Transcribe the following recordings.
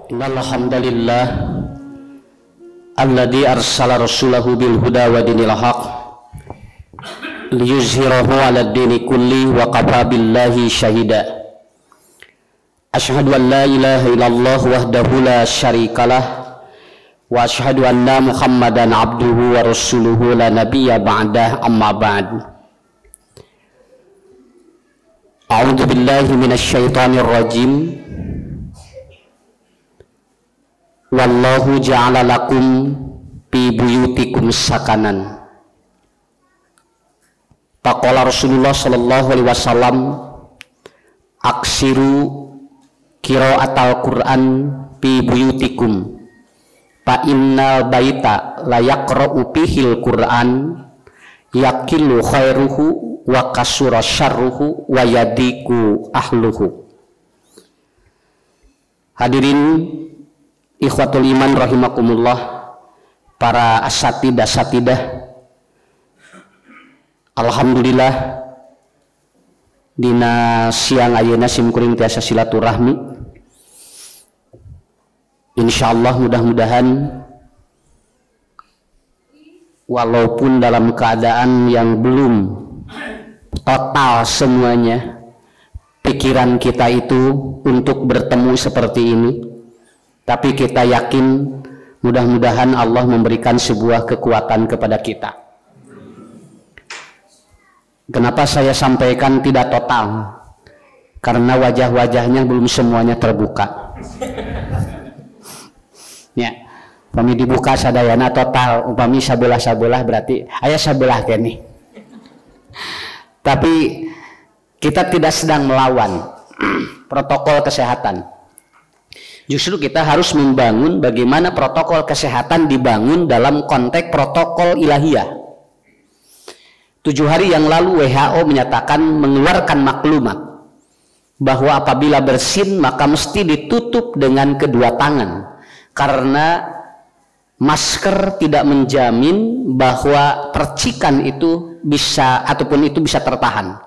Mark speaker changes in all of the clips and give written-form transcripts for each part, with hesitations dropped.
Speaker 1: Innal hamdalillah alladzi arsala rasulahu bil huda wa dinil haq liyuzhirahu 'alad dini kulli wa kafa billahi syahida. Asyhadu an la ilaha illallah wahdahu la syarikalah wa asyhadu anna Muhammadan abduhu wa rasuluhu la nabiyya ba'dah, amma ba'd. A'udzu billahi minasy syaithanir rajim. Wallahu ja'ala lakum fi buyutikum sakanan. Faqala Rasulullah sallallahu alaihi wasallam, aksiru qira'atal Qur'an fi buyutikum fa innal baita la yaqra'u fihil Qur'an yaqilu khairuhu wa kasura syarruhu wa yadiku ahluhu. Hadirin ikhwatul iman rahimakumullah, para asatidah, alhamdulillah dina siang ayeuna simkuring tiasa silaturahmi. Insyaallah mudah-mudahan walaupun dalam keadaan yang belum total semuanya pikiran kita itu untuk bertemu seperti ini, tapi kita yakin mudah-mudahan Allah memberikan sebuah kekuatan kepada kita. Kenapa saya sampaikan tidak total? Karena wajah-wajahnya belum semuanya terbuka. Ya, upami dibuka sadayana total, upami sabelah-sabelah berarti aya sabelah kene. Tapi kita tidak sedang melawan protokol kesehatan. Justru kita harus membangun bagaimana protokol kesehatan dibangun dalam konteks protokol ilahiyah. 7 hari yang lalu WHO menyatakan, mengeluarkan maklumat bahwa apabila bersin maka mesti ditutup dengan kedua tangan, karena masker tidak menjamin bahwa percikan itu bisa ataupun itu bisa tertahan.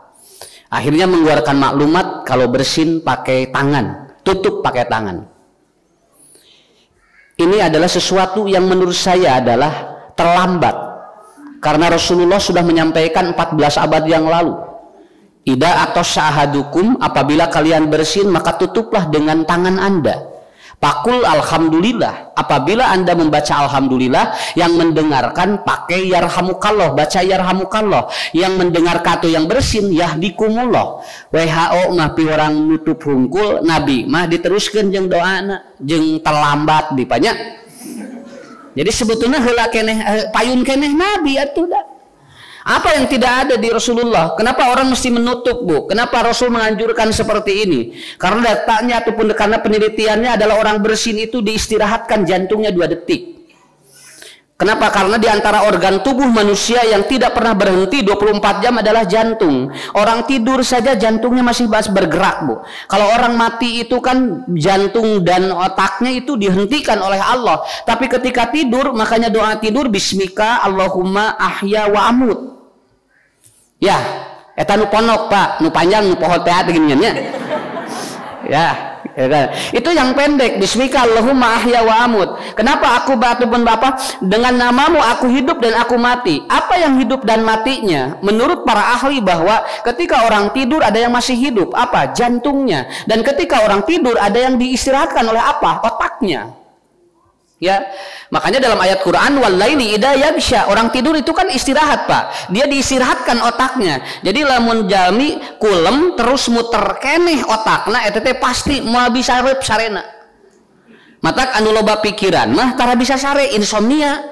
Speaker 1: Akhirnya mengeluarkan maklumat kalau bersin pakai tangan, tutup pakai tangan. Ini adalah sesuatu yang menurut saya adalah terlambat, karena Rasulullah sudah menyampaikan 14 abad yang lalu, ida atau syahadukum, apabila kalian bersin maka tutuplah dengan tangan anda. Pakul alhamdulillah, apabila anda membaca alhamdulillah, yang mendengarkan pakai yarhamukallah, baca yarhamukallah, yang mendengarkan atau yang bersin yahdikumullah. WHO mah pi orang nutup hungkul, Nabi mah diteruskan jeung doana jeung terlambat dipanya. Jadi sebetulnya heula keneh payun keneh Nabi atuh da. Apa yang tidak ada di Rasulullah? Kenapa orang mesti menutup, Bu? Kenapa Rasul menganjurkan seperti ini? Karena datanya ataupun karena penelitiannya adalah orang bersin itu diistirahatkan jantungnya 2 detik. Kenapa? Karena di antara organ tubuh manusia yang tidak pernah berhenti 24 jam adalah jantung. Orang tidur saja jantungnya masih bergerak, Bu. Kalau orang mati itu kan jantung dan otaknya itu dihentikan oleh Allah. Tapi ketika tidur, makanya doa tidur bismika Allahumma ahya wa amut. Ya, eta nu ponok, Pak, nu panjang nu pohon teh gini nya. Ya. Itu yang pendek, bismika Allahumma ahya wa amut. Kenapa aku ataupun Bapak, dengan namamu aku hidup dan aku mati? Apa yang hidup dan matinya? Menurut para ahli bahwa ketika orang tidur ada yang masih hidup, apa? Jantungnya. Dan ketika orang tidur ada yang diistirahatkan oleh apa? Otaknya. Ya, makanya dalam ayat Quran walaili idza yaghsha, orang tidur itu kan istirahat, Pak. Dia diistirahatkan otaknya. Jadi lamun jalmi kulem terus muter keneh otakna eta teh pasti moal bisa reup sarena. Matak anu loba pikiran mah tara bisa sare, insomnia.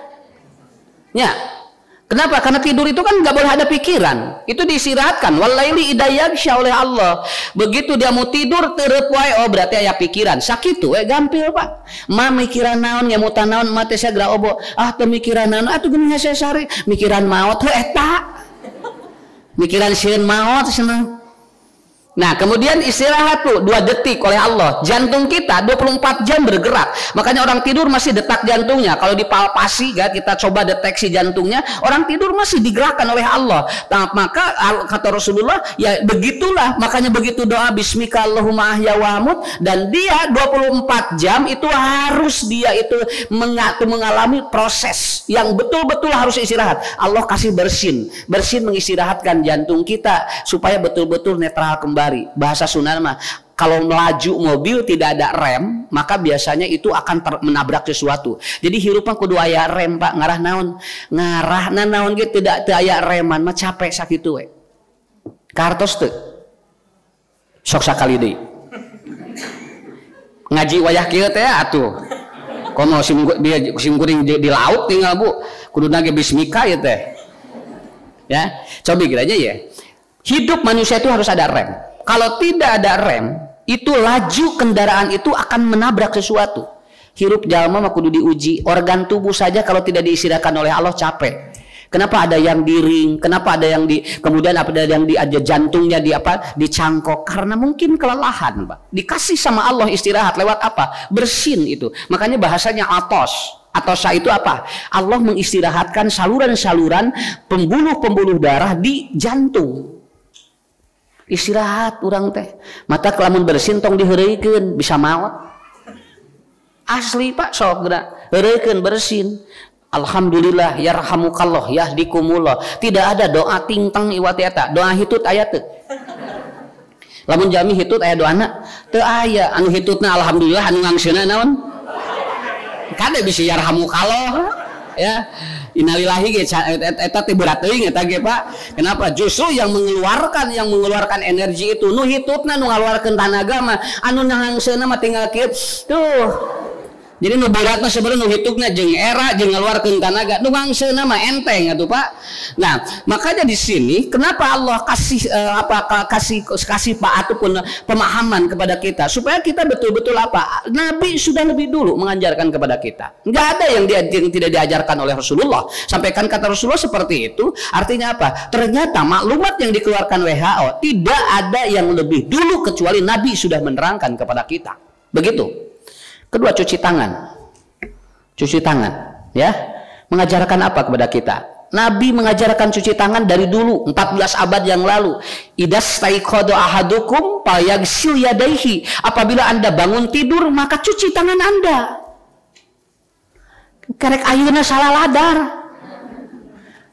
Speaker 1: Ya. Kenapa? Karena tidur itu kan nggak boleh ada pikiran. Itu diistirahatkan. Walaili idza yaghsha oleh Allah. Begitu dia mau tidur tereup wae, oh berarti aya pikiran. Sakitu gampil, Pak. Ma mikiran naon ngemutan naon mah teh sagra obo. Ah teu mikiran naon atuh geuning hese sare. Mikiran maot heuh eta. Mikiran sieun maot cenah. Nah, kemudian istirahat tuh 2 detik oleh Allah. Jantung kita 24 jam bergerak. Makanya orang tidur masih detak jantungnya. Kalau dipalpasi ya, kita coba deteksi jantungnya, orang tidur masih digerakkan oleh Allah. Nah, maka kata Rasulullah, ya begitulah. Makanya begitu doa bismika Allahumma ahya wa amut, dan dia 24 jam itu harus dia itu mengalami proses yang betul-betul harus istirahat. Allah kasih bersin mengistirahatkan jantung kita supaya betul-betul netral kembali. Bahasa Sunda mah kalau melaju mobil tidak ada rem, maka biasanya itu akan menabrak sesuatu. Jadi hirupan kudu aya rem, Pak. Ngarah naon gitu tidak aya reman mah capek sakitu we. Kartos teu. Sok sakali deui. Ngaji wayah kieu teh atuh. Komo sim kuring di laut tinggal Bu. Kudu nage bismika ya teh. Ya, coba kiranya ya. Hidup manusia itu harus ada rem. Kalau tidak ada rem, itu laju kendaraan itu akan menabrak sesuatu. Hirup jalma mah kudu diuji. Organ tubuh saja kalau tidak diistirahatkan oleh Allah capek. Kenapa ada yang di ring? Kenapa ada yang kemudian ada yang di jantungnya dicangkok? Karena mungkin kelelahan, Pak. Dikasih sama Allah istirahat lewat apa? Bersin itu. Makanya bahasanya atos. Atosa itu apa? Allah mengistirahatkan saluran-saluran pembuluh-pembuluh darah di jantung. Istirahat orang teh. Mata kelamun bersin tong diheureukeun bisa maot. Asli Pak sok geura heureukeun bersin. Alhamdulillah yarhamukallah yahdikumullah. Tidak ada doa tingtang iwat eta. Doa hitut aya teu? Lamun jami hitut aya doana? Teu aya. Anu hitutna alhamdulillah anu ngangseuna naon? Kade bisa yarhamukallah ya. Innalillahi ge eta teh berat teuing eta ge Pak. Kenapa? Justru yang mengeluarkan energi itu nu hitutna nu ngaluarkeun tenaga mah anu nangseuna mah tinggal kieu. Tuh. Jadi nu beratna sebenarnya nu hitupna jeung era jeung ngaluarkeun tenaga. Nu ngangseuna mah enteng atuh Pak. Nah, makanya di sini kenapa Allah kasih kasih Pak ataupun pemahaman kepada kita supaya kita betul-betul apa? Nabi sudah lebih dulu mengajarkan kepada kita. Enggak ada yang tidak diajarkan oleh Rasulullah. Sampaikan kata Rasulullah seperti itu, artinya apa? Ternyata maklumat yang dikeluarkan WHO tidak ada yang lebih dulu kecuali Nabi sudah menerangkan kepada kita. Begitu. Kedua, cuci tangan ya, mengajarkan apa kepada kita? Nabi mengajarkan cuci tangan dari dulu 14 abad yang lalu. Idastaiqadha ahadukum fayaghsil yadayhi. Apabila Anda bangun tidur maka cuci tangan Anda. Karek ayeuna salah ladar.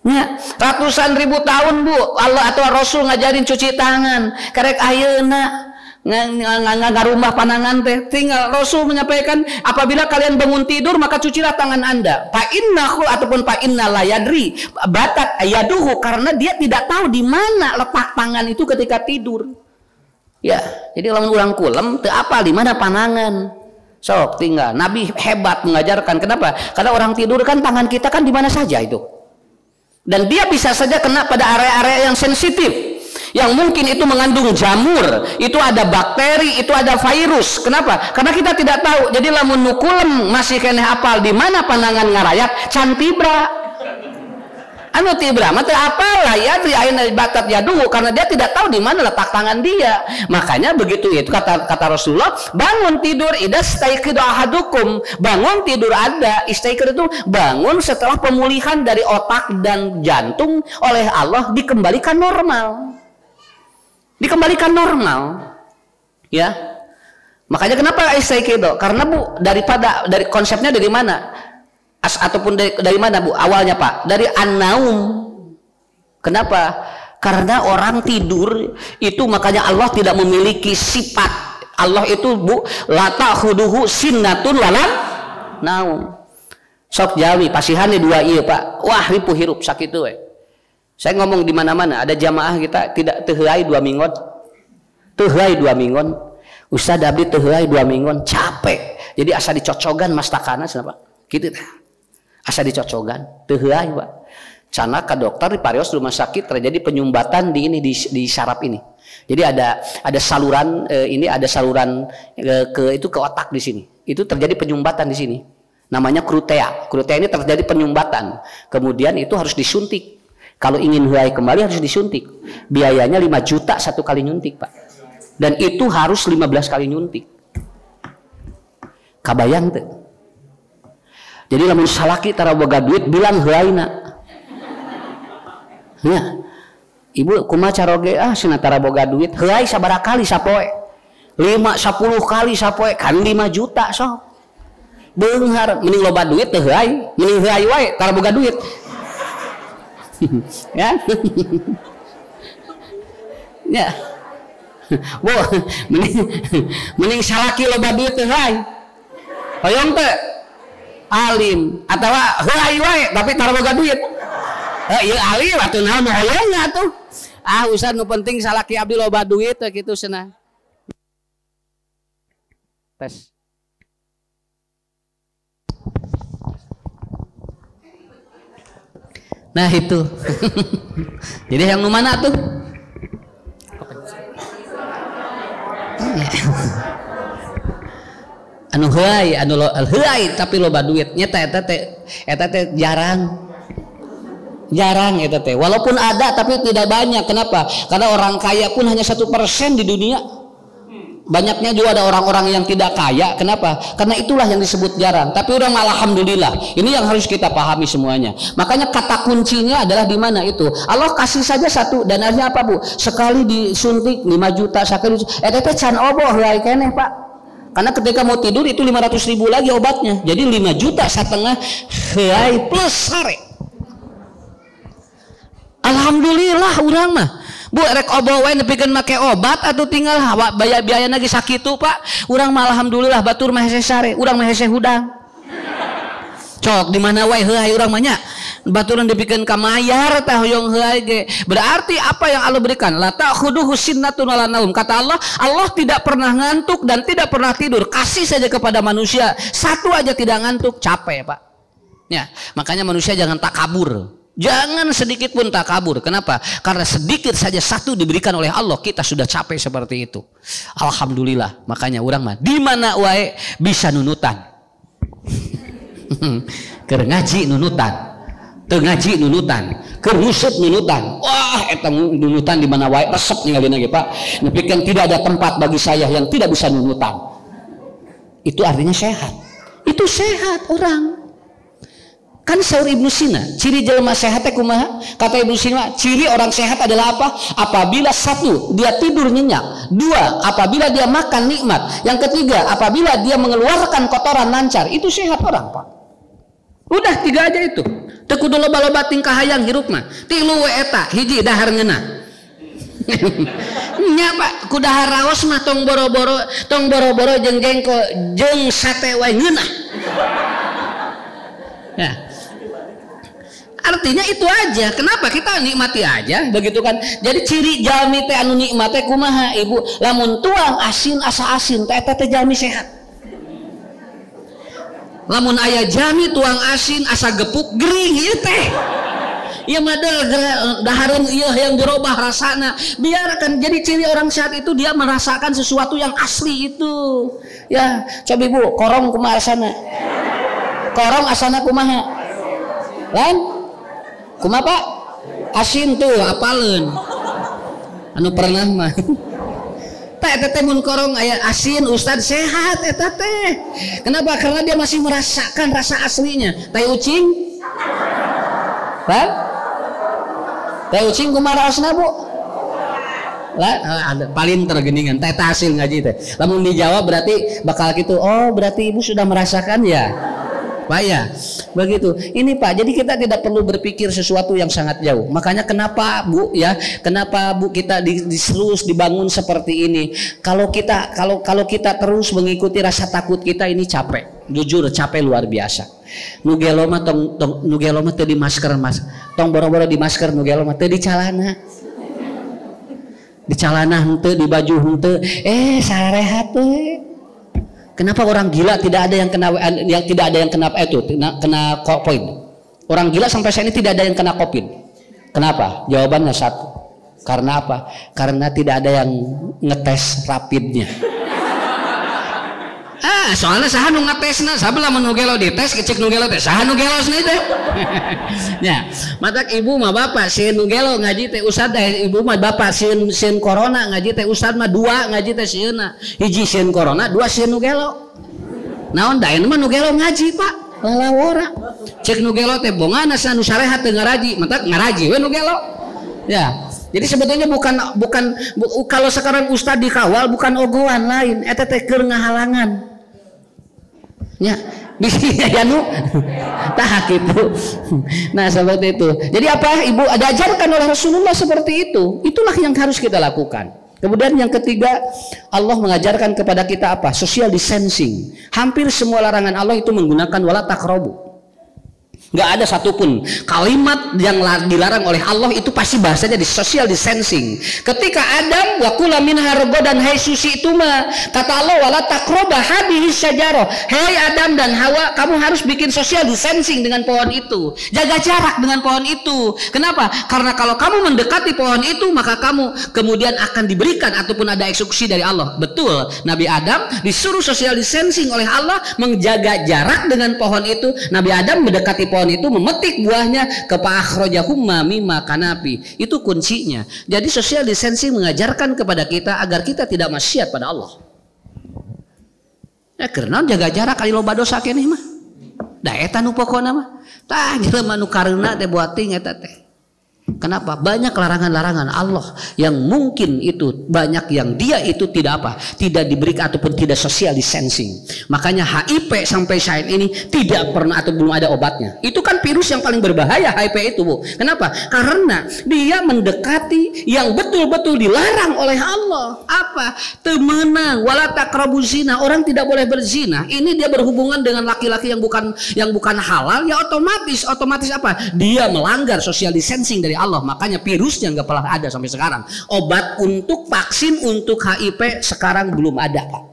Speaker 1: Ya, ratusan ribu tahun Bu Allah atau Rasul ngajarin cuci tangan. Karek ayeuna ngarumah panangan teh tinggal Rasul menyampaikan apabila kalian bangun tidur maka cucilah tangan Anda. Fa innahu ataupun fa inna la yadri batat ayaduhu, karena dia tidak tahu di mana letak tangan itu ketika tidur. Ya, jadi lamun urang kulem teu apal di mana panangan. Sok tinggal Nabi hebat mengajarkan. Kenapa? Karena orang tidur kan tangan kita kan di mana saja itu. Dan dia bisa saja kena pada area-area yang sensitif. Yang mungkin itu mengandung jamur, itu ada bakteri, itu ada virus. Kenapa? Karena kita tidak tahu. Jadi lamun nukulem masih keneh apal di mana panangan ngarayat, can tibra. Anu tibra mah teu apal lah ya di ayeuna batat yaduhu, karena dia tidak tahu di mana letak tangan dia. Makanya begitu itu kata Rasulullah, bangun tidur idastaiqadha ahadukum. Bangun tidur Anda, istaiqadha itu bangun setelah pemulihan dari otak dan jantung oleh Allah dikembalikan normal. Dikembalikan normal ya. Makanya kenapa istaiqadha? Karena Bu dari konsepnya dari mana? Ataupun dari mana Bu awalnya Pak? Dari an-naum. Kenapa? Karena orang tidur itu makanya Allah tidak memiliki sifat. Allah itu Bu la ta'khuduhu sinnatun wala naum. Sok jawi pasihane dua ieu Pak. Wah ripuh hirup sakitu we. Saya ngomong di mana-mana ada jamaah kita tidak teu heuai 2 minggon. Teu heuai 2 minggon. Ustaz abdi teu heuai 2 minggon capek. Jadi asa dicocogan mastakana cenah Pak. Kitu teh. Asa dicocogan teu heuai Pak. Cana ka dokter di parios rumah sakit terjadi penyumbatan di saraf ini. Jadi ada saluran ada saluran ke otak di sini. Itu terjadi penyumbatan di sini. Namanya krutea. Krutea ini terjadi penyumbatan. Kemudian itu harus disuntik. Kalau ingin heuai kembali harus disuntik. Biayanya 5 juta satu kali nyuntik Pak. Dan itu harus 15 kali nyuntik. Kabayang teh. Jadi lamun salaki tara boga duit bilang heuaina. Ya. Ibu kumaha caroge cenah tara boga duit heuai sabaraha kali sapoe? 5 10 kali sapoe kan 5 juta sok. Beunghar mending loba duit teh heuai, mending heuai wae tara boga duit. Ya. Ya. Bu, mending salaki loba duit teh heuai. Hoyong teh alim atawa heuai wae tapi tara boga duit. Ieu alim atuh naon hoyong atuh. Ustaz nu penting salaki abdi loba duit teh kitu cenah. Tes. Nah itu. Jadi yang nu mana tuh? Anu heuai, anu heuai tapi loba duit. Nyata eta teh jarang eta teh. Walaupun ada tapi tidak banyak. Kenapa? Karena orang kaya pun hanya 1% di dunia. Banyaknya juga ada orang-orang yang tidak kaya. Kenapa? Karena itulah yang disebut jarang. Tapi orang alhamdulillah. Ini yang harus kita pahami semuanya. Makanya kata kuncinya adalah di mana itu. Allah kasih saja satu dan akhirnya apa Bu? Sekali disuntik 5 juta sekali. Teh can oboh heuai keneh Pak. Karena ketika mau tidur itu 500.000 lagi obatnya. Jadi 5,5 juta heuai plus sare. Alhamdulillah urang mah. Bu rek oboh wae nepikeun make obat atau tinggal biaya lagi sakitu Pak. Urang mah alhamdulillah batur mah hese sare, urang mah hese hudang. Cok di mana wae heuai urang mah nya. Baturan dipikeun ka mayar tah hoyong heuai ge. Berarti apa yang Allah berikan? La ta'khuduhu sinnatun wala naum. Kata Allah, Allah tidak pernah ngantuk dan tidak pernah tidur. Kasih saja kepada manusia. Satu aja tidak ngantuk, capek Pak. Ya, makanya manusia jangan takabur. Jangan sedikit pun takabur. Kenapa? Karena sedikit saja satu diberikan oleh Allah, kita sudah capek seperti itu. Alhamdulillah. Makanya orang mah di mana wae bisa nunutan. Keur ngaji nunutan, teu ngaji nunutan, keur ngusut nunutan. Wah, eta nunutan di mana wae resep ningalina ge Pak. Nepikeun tidak ada tempat bagi saya yang tidak bisa nunutan. Itu artinya sehat. Itu sehat orang. Kan saur Ibnu Sina, ciri jelema sehat teh kumaha? Kata Ibnu Sina, ciri orang sehat adalah apa? Apabila satu, dia tidur nyenyak. Dua, apabila dia makan nikmat. Yang ketiga, apabila dia mengeluarkan kotoran lancar. Itu sehat orang Pak. Udah 3 aja itu. Teu kudu loba-loba tingkah hayang hirup mah. Tilu we eta, hiji dahar ngeunah. Nya Pak, ku dahar raos mah tong boro-boro jeung jengko jeung sate wae ngeunah. Ya. Artinya itu aja. Kenapa kita nikmati aja begitu kan? Jadi ciri jalmi teh anu nikmat teh kumaha Ibu? Lamun tuang asin asa asin teh eta teh jalmi sehat. Lamun aya jalmi tuang asin asa gepuk gering ieu teh. Ieu mah dahareun ieu yang dirobah rasana. Biarkan. Jadi ciri orang sehat itu dia merasakan sesuatu yang asli itu. Ya, coba Ibu, korong kumaha asana? Korong asana kumaha? Lain? Kumaha Pak? Asin tuh apaleun. Anu pernah mah. Eta teh mun korong aya asin Ustaz sehat eta teh. Kenapa? Karena dia masih merasakan rasa aslinya. Tai ucing? Pak? Tai ucing kumaha raosna Bu? Lah ada paling tergeningan teh hasil ngaji teh. Lamun dijawab berarti bakal gitu. Oh, berarti Ibu sudah merasakan ya? Pak ya, begitu. Ini Pak, jadi kita tidak perlu berpikir sesuatu yang sangat jauh. Makanya kenapa Bu ya, kenapa Bu kita terus dibangun seperti ini? Kalau kita terus mengikuti rasa takut kita ini capek. Jujur capek luar biasa. Nugelo mah nugelo mah teu di masker Mas. Tong boro-boro di masker nugelo mah teu di calana. Di calana henteu, di baju henteu. Sarehat teh. Kenapa orang gila tidak ada yang kena kena poin? Orang gila sampai saat ini tidak ada yang kena COVID. Kenapa? Jawabannya satu. Karena apa? Karena tidak ada yang ngetes rapidnya.
Speaker 2: Nah, soalnya saha nu ngatesna, sabelah mun nu gelo dites cek nu gelo teh saha nu gelosna teh. Nya, matak ibu mah bapak sieun nu gelo ngaji teh ustad teh, ibu mah bapak sieun corona ngaji teh ustad mah dua ngaji teh sieunna. Hiji sieun corona, dua sieun nu gelo. Naon da mah nu gelo ngaji, Pak. Lalawora. Cek nu gelo teh bongana sa nu sarehat teu ngaraji, matak ngaraji we nu gelo. Ya. Jadi sebetulnya bukan kalau sekarang ustad dikawal bukan ogohan lain, eta teh keur ngahalangan. Ya, bisa ya nu tah gitu. Nah seperti itu. Jadi apa ibu ada ajarkan oleh Rasulullah seperti itu. Itulah yang harus kita lakukan. Kemudian yang ketiga, Allah mengajarkan kepada kita apa? Social distancing. Hampir semua larangan Allah itu menggunakan wala taqrabu. Nggak ada satupun kalimat yang dilarang oleh Allah itu pasti bahasanya di social distancing. Ketika Adam wa kula minha ragadan haitsu syi'tuma, kata Allah wala taqraba hadhihi syajarah. Hei Adam dan Hawa, kamu harus bikin social distancing dengan pohon itu. Jaga jarak dengan pohon itu. Kenapa? Karena kalau kamu mendekati pohon itu, maka kamu kemudian akan diberikan ataupun ada eksekusi dari Allah. Betul, Nabi Adam disuruh social distancing oleh Allah, menjaga jarak dengan pohon itu. Nabi Adam mendekati pohon itu, memetik buahnya, ke akhrajahumma mimma kanapi. Itu kuncinya. Jadi social distancing mengajarkan kepada kita agar kita tidak maksiat pada Allah. Ya karena jaga jarak kali loba dosa keneh mah. Da eta nu pokona mah. Tah jelema nu kareuna teh buating eta teh. Kenapa? Banyak larangan-larangan Allah yang mungkin itu banyak yang dia itu tidak apa, tidak diberikan ataupun tidak social distancing. Makanya HIV sampai saat ini tidak pernah atau belum ada obatnya. Itu kan virus yang paling berbahaya HIV itu, Bu. Kenapa? Karena dia mendekati yang betul-betul dilarang oleh Allah. Apa? Temenang wala taqrabu zina. Orang tidak boleh berzina. Ini dia berhubungan dengan laki-laki yang bukan halal, ya otomatis apa? Dia melanggar social distancing dari Allah. Makanya virusnya nggak pernah ada sampai sekarang. Obat untuk vaksin untuk HIV sekarang belum ada, Pak.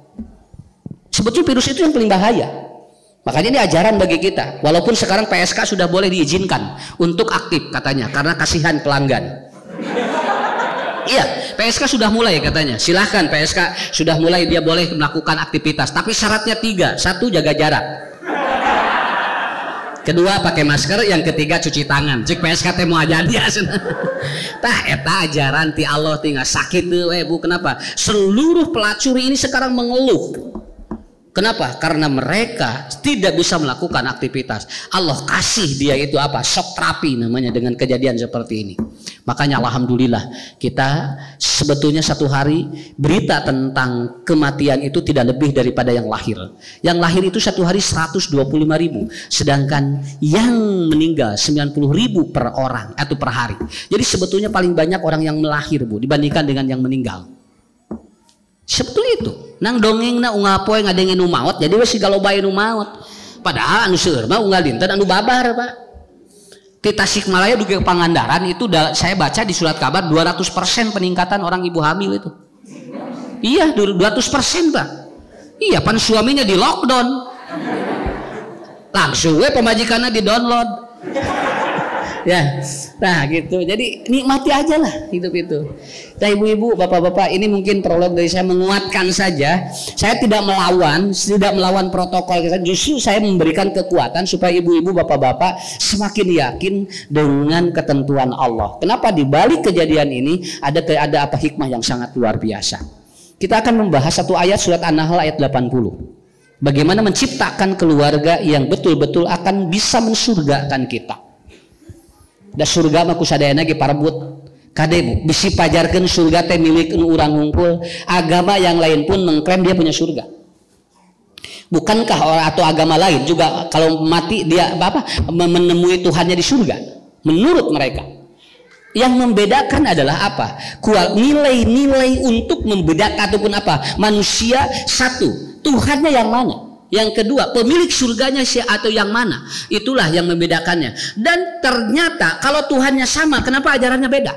Speaker 2: Sebetulnya virus itu yang paling bahaya. Makanya ini ajaran bagi kita. Walaupun sekarang PSK sudah boleh diizinkan untuk aktif katanya karena kasihan pelanggan. Iya, PSK sudah mulai katanya. Silahkan PSK sudah mulai, dia boleh melakukan aktivitas. Tapi syaratnya 3. 1, jaga jarak. Kedua, pakai masker. Yang ketiga, cuci tangan. Cik PSK mau aja dia. Tah eta ajaran ti Allah tinggal sakit tuh, Bu. Kenapa? Seluruh pelacur ini sekarang mengeluh. Kenapa? Karena mereka tidak bisa melakukan aktivitas. Allah kasih dia itu apa? Shock terapi namanya dengan kejadian seperti ini. Makanya alhamdulillah kita sebetulnya satu hari berita tentang kematian itu tidak lebih daripada yang lahir. Yang lahir itu satu hari 125.000, sedangkan yang meninggal 90.000 per orang atau per hari. Jadi sebetulnya paling banyak orang yang melahir, Bu, dibandingkan dengan yang meninggal. Sebetulnya itu nang dongengna unggal poe ngadengin nu maot, jadi we siga loba nu maot. Padahal anu seueur mah unggal dinten anu babar, Pak. Di Tasikmalaya dugi Pangandaran itu saya baca di surat kabar 200% peningkatan orang ibu hamil itu. Iya, 200%, Pak. Iya, pan suaminya di lockdown. Langsung we pemajikannya di download. Ya, nah gitu. Jadi nikmati aja lah hidup itu. Nah ibu-ibu, bapak-bapak, ini mungkin prolog dari saya, menguatkan saja. Saya tidak melawan protokol. Justru saya memberikan kekuatan supaya ibu-ibu, bapak-bapak semakin yakin dengan ketentuan Allah. Kenapa di balik kejadian ini ada apa hikmah yang sangat luar biasa. Kita akan membahas satu ayat surat An-Nahl ayat 80. Bagaimana menciptakan keluarga yang betul-betul akan bisa mensurgakan kita. Da surga mah kusadayana ge parebut kade, Bu, bisi pajarkeun surga teh milik nu urang hungkul. Agama yang lain pun mengklaim dia punya surga. Bukankah orang atau agama lain juga kalau mati dia menemui Tuhannya di surga? Menurut mereka. Yang membedakan adalah apa? Nilai-nilai untuk membedakan ataupun apa? Manusia satu, Tuhannya yang mana? Yang kedua, pemilik surganya atau yang mana? Itulah yang membedakannya. Dan ternyata kalau Tuhannya sama, kenapa ajarannya beda?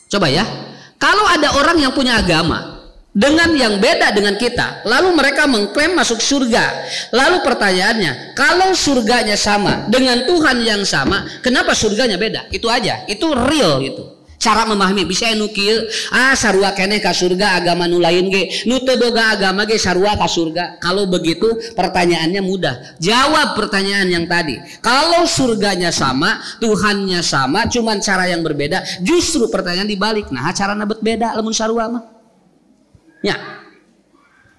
Speaker 2: Coba ya, kalau ada orang yang punya agama dengan yang beda dengan kita, lalu mereka mengklaim masuk surga. Lalu pertanyaannya, kalau surganya sama dengan Tuhan yang sama, kenapa surganya beda? Itu aja, itu real itu. Cara memahami bisa nu kieu, sarua keneh ka surga agama nu lain ge, nu teu boga agama ge sarua ka surga. Kalau begitu pertanyaannya mudah. Jawab pertanyaan yang tadi. Kalau surganya sama, Tuhannya sama, cuman cara yang berbeda, justru pertanyaan dibalik. Nah, carana beda lamun sarua mah. Ya.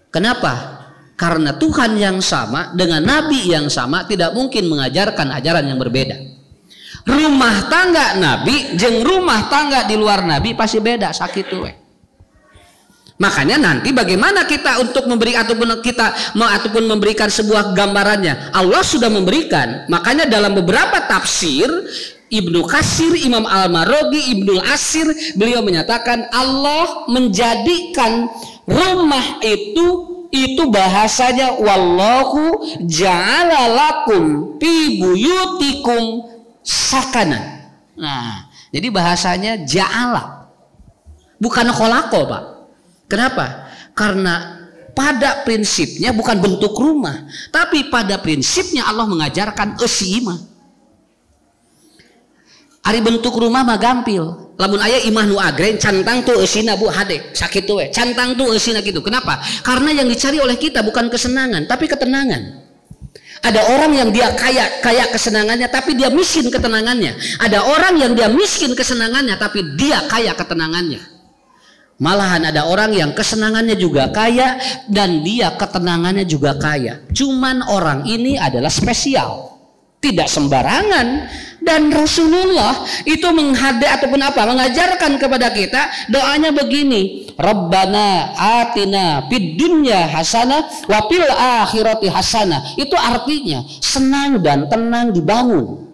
Speaker 2: Kenapa? Karena Tuhan yang sama dengan nabi yang sama tidak mungkin mengajarkan ajaran yang berbeda. Rumah tangga nabi jeung rumah tangga di luar nabi pasti beda sakitu we. Makanya nanti bagaimana kita untuk memberi ataupun memberikan sebuah gambarannya, Allah sudah memberikan. Makanya dalam beberapa tafsir Ibnu Katsir, Imam Al-Maraghi, Ibnu Asir, beliau menyatakan Allah menjadikan rumah itu bahasanya wallahu ja'ala lakum fi buyutikum sakanan. Nah, jadi bahasanya ja'ala, bukan kholaqo, Pak. Kenapa? Karena pada prinsipnya bukan bentuk rumah, tapi pada prinsipnya Allah mengajarkan eusi imah. Ari bentuk rumah mah gampil. Lamun aya imah nu agreng cantang tuh eusina Bu hade sakitu we. Cantang tuh eusina gitu. Kenapa? Karena yang dicari oleh kita bukan kesenangan, tapi ketenangan. Ada orang yang dia kaya kesenangannya tapi dia miskin ketenangannya. Ada orang yang dia miskin kesenangannya tapi dia kaya ketenangannya. Malahan ada orang yang kesenangannya juga kaya dan dia ketenangannya juga kaya. Cuman orang ini adalah spesial, tidak sembarangan. Dan Rasulullah itu mengajarkan kepada kita doanya begini, Rabbana atina fid dunya hasanah wa fil akhirati hasanah. Itu artinya senang dan tenang dibangun.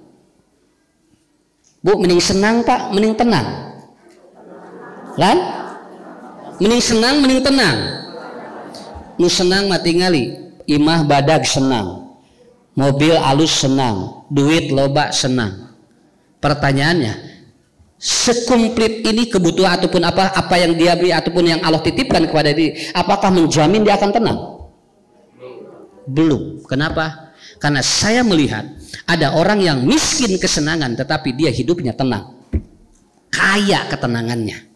Speaker 2: Bu, mending senang Pak, mending tenang lan? Mending senang, mending tenang. Nu senang mati ngali imah badag senang, mobil alus senang, duit loba senang. Pertanyaannya, sekumplit ini kebutuhan ataupun apa yang dia beri ataupun yang Allah titipkan kepada dia, apakah menjamin dia akan tenang? Belum. Kenapa? Karena saya melihat ada orang yang miskin kesenangan tetapi dia hidupnya tenang, kaya ketenangannya.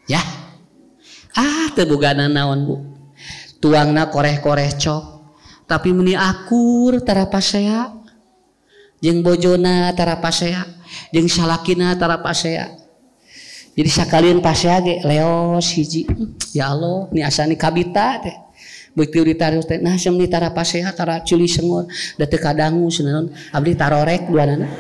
Speaker 2: Ya, teu bogana naon Bu, tuangna koreh-koreh cok, tapi meni akur tara pasea, jeung bojona tara pasea, jeung salakina tara pasea. Jadi sakalian pasea ge leos hiji. Ya Allah, ni asani kabita teh. Begitu ditaruh teh, nah sem tara pasea tara culi sengon, da teu kadangu seunaon, abdi tarorek duanana.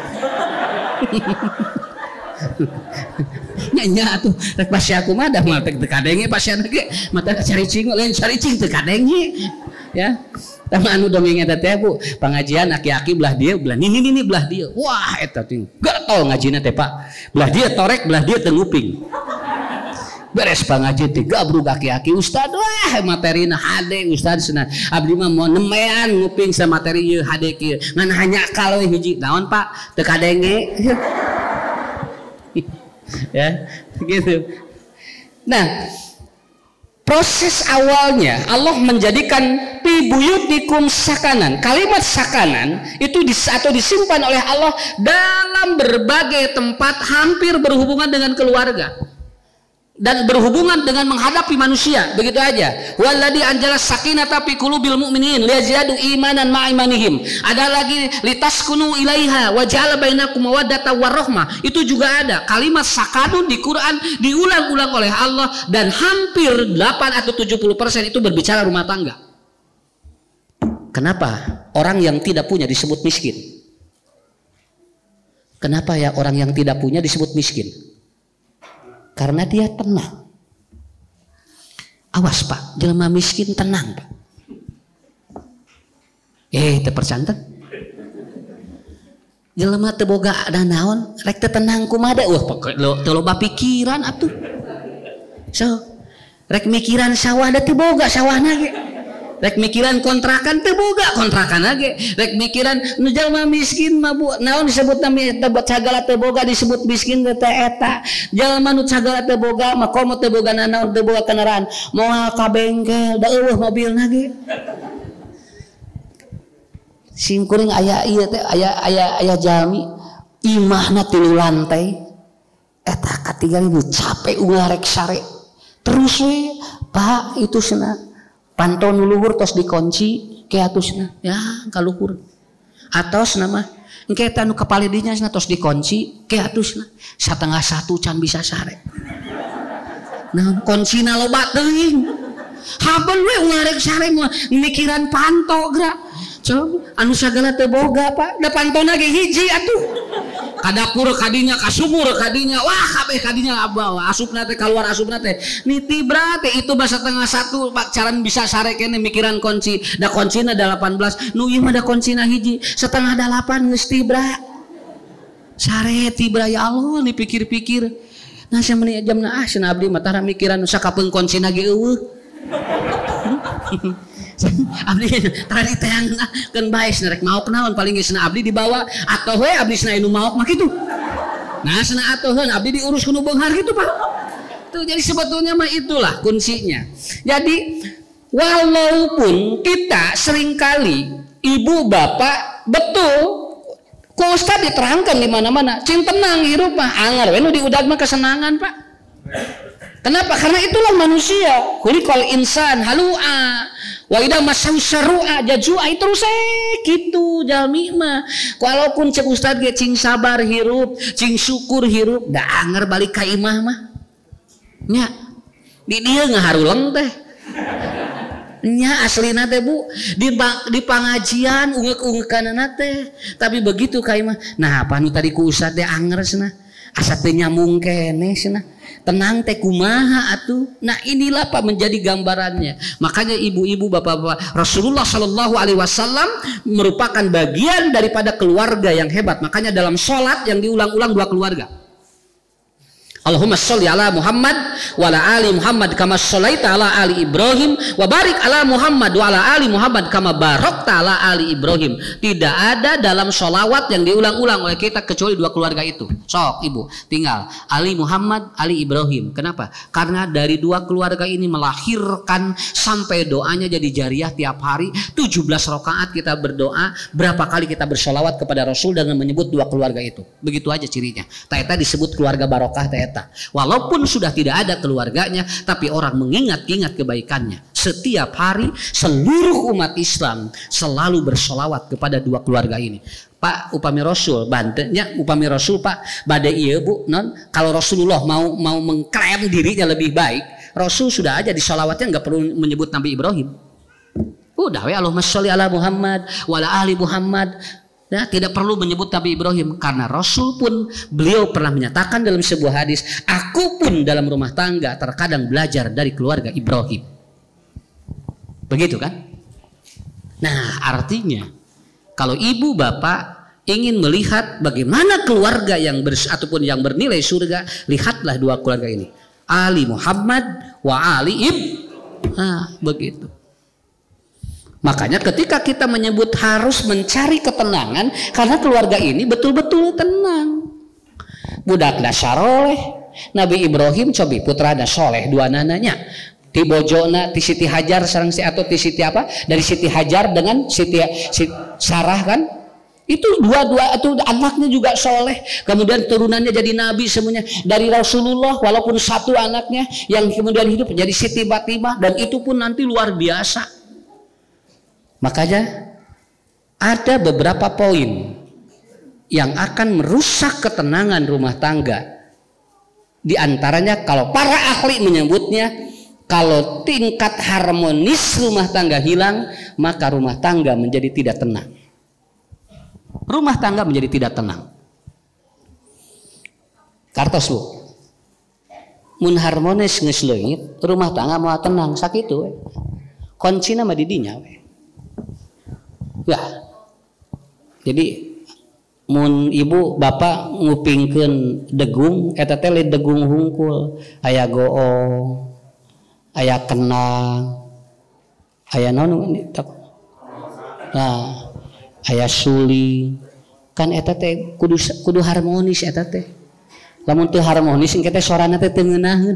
Speaker 2: Nya tuh rek pasea aku mah dah mah teu kadenge pasea ge mata caricing lain caricing teu kadenge ya. Tama anu dongeng eta teh Bu, pengajian aki-aki belah dia belah ini belah dia. Wah eta teh gatol ngajina teh Pak. Belah dia torek, belah dia teu nguping. Beres pangaji teh gabrug aki-aki ustad wah materina hade ustad cenah. Abdi mah mau nemean nguping sa materi ieu hade kieu. Ngan hanya kalau hiji naon Pak teu kadenge. Ya gitu. Nah, proses awalnya Allah menjadikan fi buyutikum sakanan. Kalimat sakanan itu disimpan oleh Allah dalam berbagai tempat, hampir berhubungan dengan keluarga dan berhubungan dengan menghadapi manusia. Begitu aja. Walladzi anjala sakinata fi qulubil mu'minin liyazdadu imanan ma'a imanihim. Ada lagi litaskunu ilaiha wa ja'ala bainakum mawaddata warahmah. Itu juga ada. Kalimat sakanun di Quran diulang-ulang oleh Allah dan hampir 8 atau 70% itu berbicara rumah tangga. Kenapa orang yang tidak punya disebut miskin? Kenapa ya orang yang tidak punya disebut miskin? Karena dia tenang. Awas Pak, jelema miskin tenang Pak. Terpercanten. Jelema teu boga ada naon, rek teu tenang kumaha wah teu loba pikiran atuh. So, rek mikiran sawah da teu boga sawahna ge. Rek mikiran kontrakan teu boga kontrakan ge. Rek mikiran nu jalma miskin mah Bu, naon disebut cagala teu boga disebut miskin teh eta. Jalma nu cagala teu boga mah komo teu boga naon teu boga kendaraan, moal ka bengkel da eueuh mobilna ge. Sim kuring aya ieu teh aya jalmi imahna 3 lantai.
Speaker 1: eta katiga ibu capek ngarek sare terus we Pak itu cenah pantau nu luhur tos dikunci ke atusna ya kaluhur atos nama engke eta nu kapalidinya cenah tos dikunci ke atusna 12:30 can bisa sare nah kuncina loba teuing habel we ngarek sare mah mikiran panto gerak coba anu sagala teu boga Pak da pantona ge hiji atuh ka dapur kadinya ka sumur kadinya wah kabeh kadinya abah asupna teh keluar asupna teh nitibra teh itu basa 12:30 Pak caran bisa sare kene mikiran kunci da kuncina 18 nu ieu mah da kuncina hiji 7:30 geus tibra sare tibra ya Allah dipikir-pikir nah sameni jamna cenah abdi mah tara mikiran sakapeung kuncina ge eueuh abdi tadi teang kan bae rek mau kenaon paling geus abdi dibawa atoh we abdi cenah nu maok mah kitu nah cenah atoheun abdi diurus ku nu beunghar kitu Pak tuh jadi sebetulnya mah itulah kuncinya jadi walaupun kita seringkali ibu bapak betul ku ustad diterangkan di mana-mana cing tenang hirup mah anger we nu diudag mah kesenangan Pak kenapa karena itulah manusia kulikal insan halua wa idza masahu syarru'a jazua terus kitu jalmi mah walaupun cek ustad ge cing sabar hirup cing syukur hirup da anger balik ka imah mah nya di dieu ngaharuleng teh nya aslina teh Bu di pangajian ungek-ungkekanana teh tapi begitu ka imah nah apa nu tadi ku ustad teh anger cenah asa teh nyamung keneh cenah tenang teh kumaha atuh nah inilah Pak menjadi gambarannya makanya ibu-ibu bapak-bapak Rasulullah Shallallahu Alaihi Wasallam merupakan bagian daripada keluarga yang hebat makanya dalam sholat yang diulang-ulang 2 keluarga Allahumma sholli ala Muhammad wa ala ali Muhammad kama sholaita ala ali Ibrahim wa barik ala Muhammad wa ala ali Muhammad kama barakta ala ali Ibrahim. Tidak ada dalam sholawat yang diulang-ulang oleh kita kecuali 2 keluarga itu. Sok ibu tinggal Ali Muhammad, Ali Ibrahim. Kenapa? Karena dari 2 keluarga ini melahirkan sampai doanya jadi jariah tiap hari 17 rakaat kita berdoa, berapa kali kita bersolawat kepada Rasul dengan menyebut 2 keluarga itu. Begitu aja cirinya. Taeta disebut keluarga barokah taeta. Walaupun sudah tidak ada keluarganya, tapi orang mengingat-ingat kebaikannya. Setiap hari seluruh umat Islam selalu bersolawat kepada 2 keluarga ini. Pak upami Rasul bandenya upami Rasul Pak badai iya Bu non kalau Rasulullah mau mengklaim dirinya lebih baik, Rasul sudah aja di solawatnya nggak perlu menyebut Nabi Ibrahim. Udah we Allahumma sholli ala Muhammad wa ala ali Muhammad. Nah, tidak perlu menyebut Nabi Ibrahim karena Rasul pun beliau pernah menyatakan dalam sebuah hadis, aku pun dalam rumah tangga terkadang belajar dari keluarga Ibrahim. Begitu kan? Nah, artinya kalau ibu bapak ingin melihat bagaimana keluarga yang ataupun yang bernilai surga, lihatlah 2 keluarga ini. Ali Muhammad wa Ali Nah, begitu. Makanya ketika kita menyebut harus mencari ketenangan karena keluarga ini betul-betul tenang. Budak dasaroleh Nabi Ibrahim cobi putra soleh 2 nananya. Ti bojona ti Siti Hajar sareng si atau ti Siti apa? Dari Siti Hajar dengan Siti Sarah kan? Itu dua-dua itu anaknya juga soleh. Kemudian turunannya jadi nabi semuanya dari Rasulullah walaupun 1 anaknya yang kemudian hidup jadi Siti Fatimah dan itu pun nanti luar biasa. Makanya ada beberapa poin yang akan merusak ketenangan rumah tangga. Di antaranya kalau para ahli menyebutnya, kalau tingkat harmonis rumah tangga hilang, maka rumah tangga menjadi tidak tenang. Rumah tangga menjadi tidak tenang. Kartos Bu, mun harmonis geus leungit, rumah tangga mau tenang sakitu we. Kuncina mah di dinya we. Ya, jadi mun ibu bapak ngupingkeun degung, eta teh degung hungkul, aya goong, aya kenang, aya naon nah, aya suli, kan eta teh kudu harmonis eta teh. Lamun teu harmonis engke teh sorana teh teu ngeunaheun.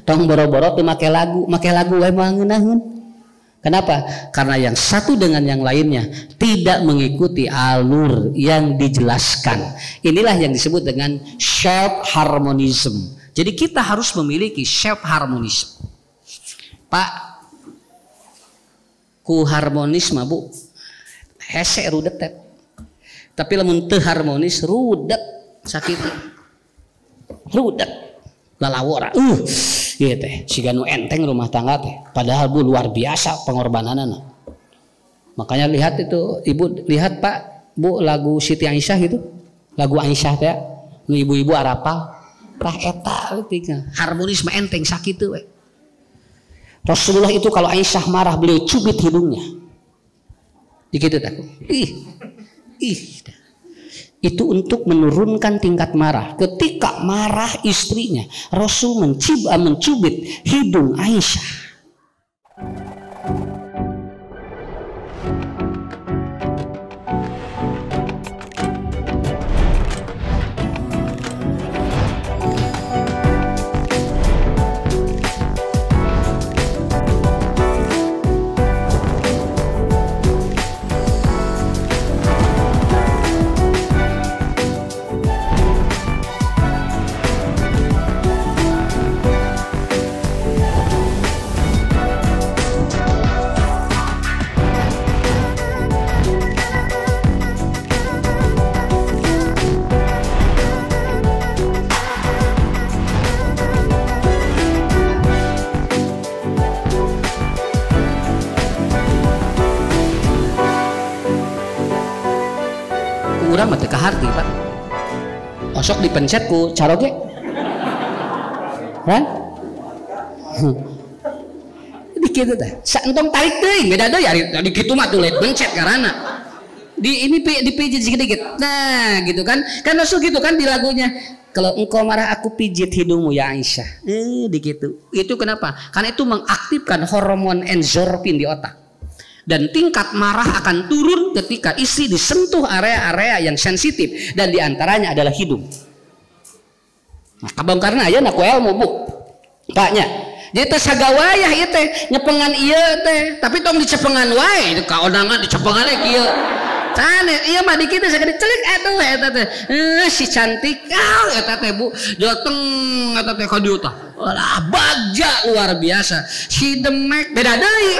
Speaker 1: Tong boro-boro teu make lagu we mah ngeunaheun.
Speaker 2: Kenapa? Karena yang satu dengan yang lainnya tidak mengikuti alur yang dijelaskan. Inilah yang disebut dengan shared harmonism. Jadi kita harus memiliki shared harmonism. Pak, ku harmonis mah bu, hese rudet teh. Tapi lamun teu harmonis rudet sakit. Rudet lalawora. Iya teh, siga nu enteng rumah tangga teh. Padahal bu luar biasa pengorbananana. Makanya lihat itu, ibu lihat pak, bu lagu Siti Aisyah gitu, lagu Aisyah teh, nu ibu-ibu arapal, tah eta tinggal harmonis mah enteng sakit we. Rasulullah itu kalau Aisyah marah beliau cubit hidungnya. Begitu tak? Itu untuk menurunkan tingkat marah. Ketika marah istrinya, Rasul mencubit hidung Aisyah. Urang mah teu kaharti pak. Osok dipencet ku caroge. Kan? Dikitu teh. Saentong tarik teuing beda deui ari kitu mah teu pencet karana. Ini dipijit sedikit. Nah, gitu kan. Kan Rasul gitu kan di lagunya. Kalau engkau marah aku pijit hidungmu ya Aisyah. Dikitu. Itu kenapa? Karena itu mengaktifkan hormon endorfin di otak. Dan tingkat marah akan turun ketika istri disentuh area-area yang sensitif dan diantaranya adalah hidung. Nah, kabongkarna aya na ku ilmu bu, paknya. Jadi teh sagawayah ieu teh nyepengan ieu teh, tapi tong dicepengan wae, kaonangan dicepengan kieu. Tane ieu mah dikitu sagede celik atuh eta teh. Si cantik eta teh bu, joteng eta teh ka dieu tah. Walah bagja luar biasa. Si demek beda deui.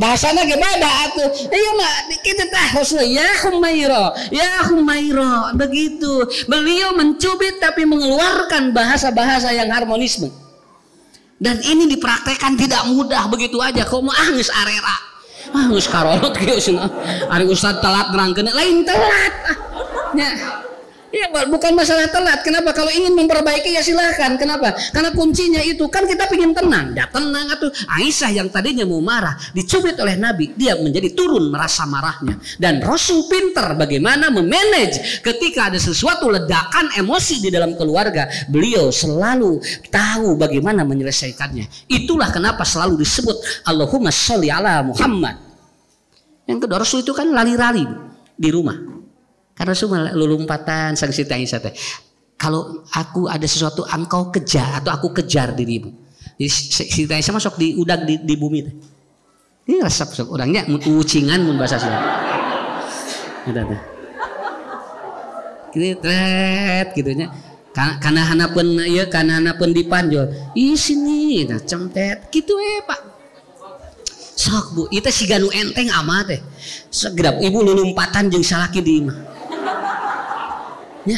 Speaker 2: Bahasanya gimana atuh? Iya mah kita tahu ya Humaira begitu. Beliau mencubit tapi mengeluarkan bahasa-bahasa yang harmonisme. Dan ini dipraktekkan tidak mudah begitu aja. Kok mau geus arera. Geus karolot kieu cenah. Ari ustad telat nerangkeun lain telat. Nya. Ya bukan masalah telat. Kenapa? Kalau ingin memperbaiki ya silahkan. Kenapa? Karena kuncinya itu kan kita ingin tenang. Ya tenang atuh. Aisyah yang tadinya mau marah dicubit oleh Nabi, dia menjadi turun merasa marahnya. Dan Rasul pintar bagaimana memanage ketika ada sesuatu ledakan emosi di dalam keluarga. Beliau selalu tahu bagaimana menyelesaikannya. Itulah kenapa selalu disebut Allahumma sholli ala Muhammad. Yang kedua, Rasul itu kan lari-lari di rumah. Karena semua lulumpatan sang Siti Aisyah teh. Kalau aku ada sesuatu engkau kejar atau aku kejar dirimu. Jadi Siti Aisyah masuk di udang di bumi teh. Ini resep sok orangnya mun ucingan mun bahasa Sunda. Eta teh. Kitu tret kitu nya. Kana hanapeun ieu kana hanapeun dipanjol. Ih sini nah cemtet kitu Pak. Sok Bu, ieu teh siga nu enteng amat teh. Segedap ibu lulumpatan jeung salaki di imah. Ya.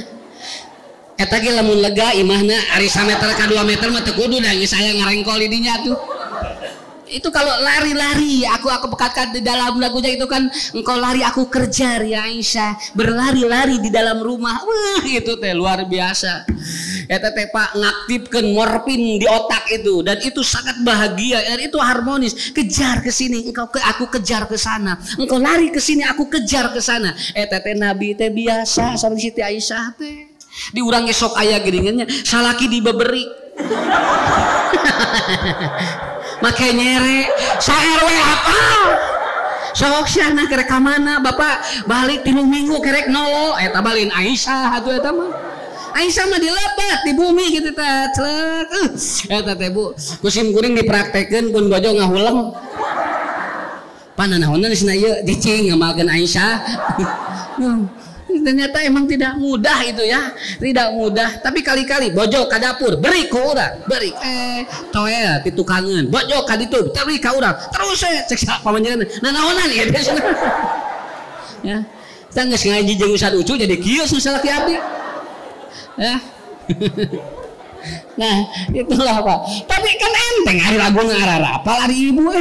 Speaker 2: Eta ge lamun lega imahna ari 1 meter ka 2 meter mah teu kudu da saya ngarengkol di dinya tuh. Itu kalau lari-lari aku pekatkan di dalam lagunya itu kan engkau lari aku kejar ya Aisyah, berlari-lari di dalam rumah. Itu teh luar biasa. Eta teh Pak ngaktifkeun morfin di otak itu dan itu sangat bahagia dan itu harmonis. Kejar ke sini aku kejar ke sana. Engkau lari ke sini aku kejar ke sana. Eta teh Nabi teh biasa sama Siti Aisyah teh. Di urang ge sok aya geuningannya salaki dibeberi. Make nyere sa RW hafal. Sok sia kerek ka mana Bapak balik 3 minggu kerek nolo eta balin Aisyah atuh eta mah. Aisyah mah dilebat di bumi gitu teh. Celek. Eta teh Bu, kusim kuring dipraktekeun pun bojo ngahuleng. Pananahonan cenah ieu dicing ngamalkeun Aisyah. Ternyata emang tidak mudah itu ya, tidak mudah. Tapi kali-kali bojo ka dapur beri ku urang, beri toel ti tukangeun, bojo ka ditu beri ka urang, terus cek sa pamanjenengan nanaonan ya. Ya, kita geus ngaji jeung Ustaz Ucu jadi kieu salaki abdi. Ya. Nah, itulah Pak. Tapi kan enteng ari lagu ngarara, apal ari ibu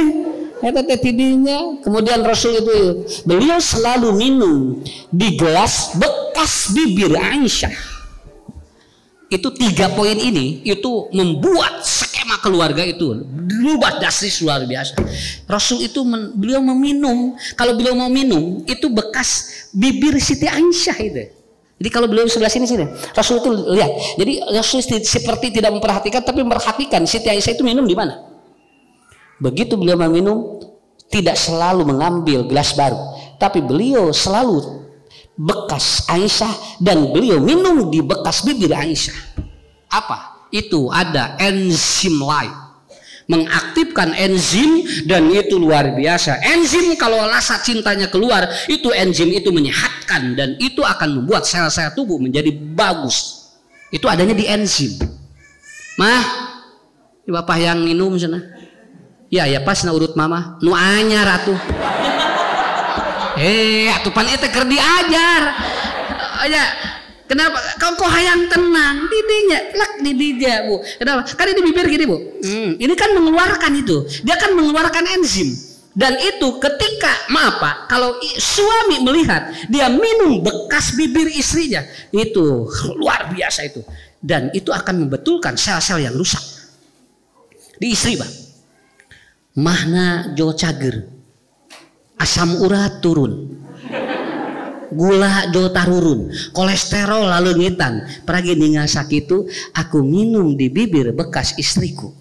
Speaker 2: Eta teh tidinya. Kemudian Rasul itu beliau selalu minum di gelas bekas bibir Aisyah. Itu 3 poin ini itu membuat skema keluarga itu berubah drastis luar biasa. Rasul itu beliau meminum, kalau beliau mau minum itu bekas bibir Siti Aisyah itu. Jadi kalau beliau sebelah sini Rasul itu lihat. Jadi Rasul seperti tidak memperhatikan tapi memperhatikan Siti Aisyah itu minum di mana. Begitu beliau meminum, tidak selalu mengambil gelas baru, tapi beliau selalu bekas Aisyah dan beliau minum di bekas bibir Aisyah. Apa? Itu ada enzim lain, mengaktifkan enzim dan itu luar biasa. Enzim kalau rasa cintanya keluar, itu enzim itu menyehatkan dan itu akan membuat sel-sel tubuh menjadi bagus. Itu adanya di enzim. Mah, bapak yang minum sana. Ya pas na urut mama nu anyar atuh. Atuh pan eta keur diajar. Ya, kenapa? Kau hayang tenang, didinya, lak didija Bu. Kenapa? Kan di bibir gini Bu. Ini kan mengeluarkan itu. Dia kan mengeluarkan enzim. Dan itu ketika maaf Pak, kalau suami melihat dia minum bekas bibir istrinya, itu luar biasa itu. Dan itu akan membetulkan sel-sel yang rusak di istri Pak. Mahna jo cager, asam urat turun, gula jo tarurun, kolesterol laleungitan. Peragi ningal sakitu, aku minum di bibir bekas istriku.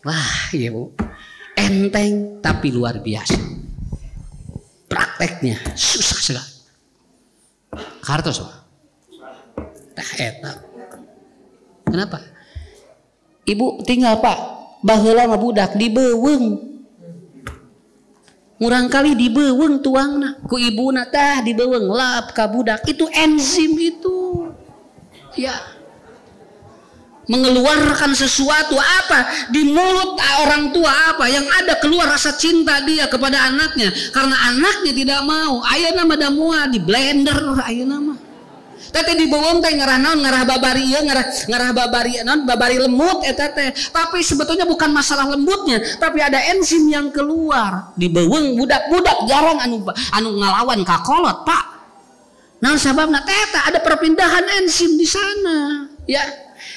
Speaker 2: Wah, iya Bu, enteng tapi luar biasa. Prakteknya susah sekali. Kartos Pak. Tah eta. Kenapa? Ibu tinggal Pak. Baheula mah budak dibeuweung. Murang kali dibeuweung tuangna ku ibuna tah dibeuweung lap ka budak. Itu enzim itu. Ya. Mengeluarkan sesuatu apa di mulut orang tua apa yang ada keluar rasa cinta dia kepada anaknya karena anaknya tidak mau. Ayeuna mah da moal di blender ayeuna mah. Tete di bawang teh ngarah naon ngarah babari ieu ngarah babari naon babari lemut eta teh. Tapi sebetulnya bukan masalah lembutnya, tapi ada enzim yang keluar. Di bawang budak-budak jarang anu ngalawan ka kolot, Pak. Naon sababna teh ada perpindahan enzim di sana, ya.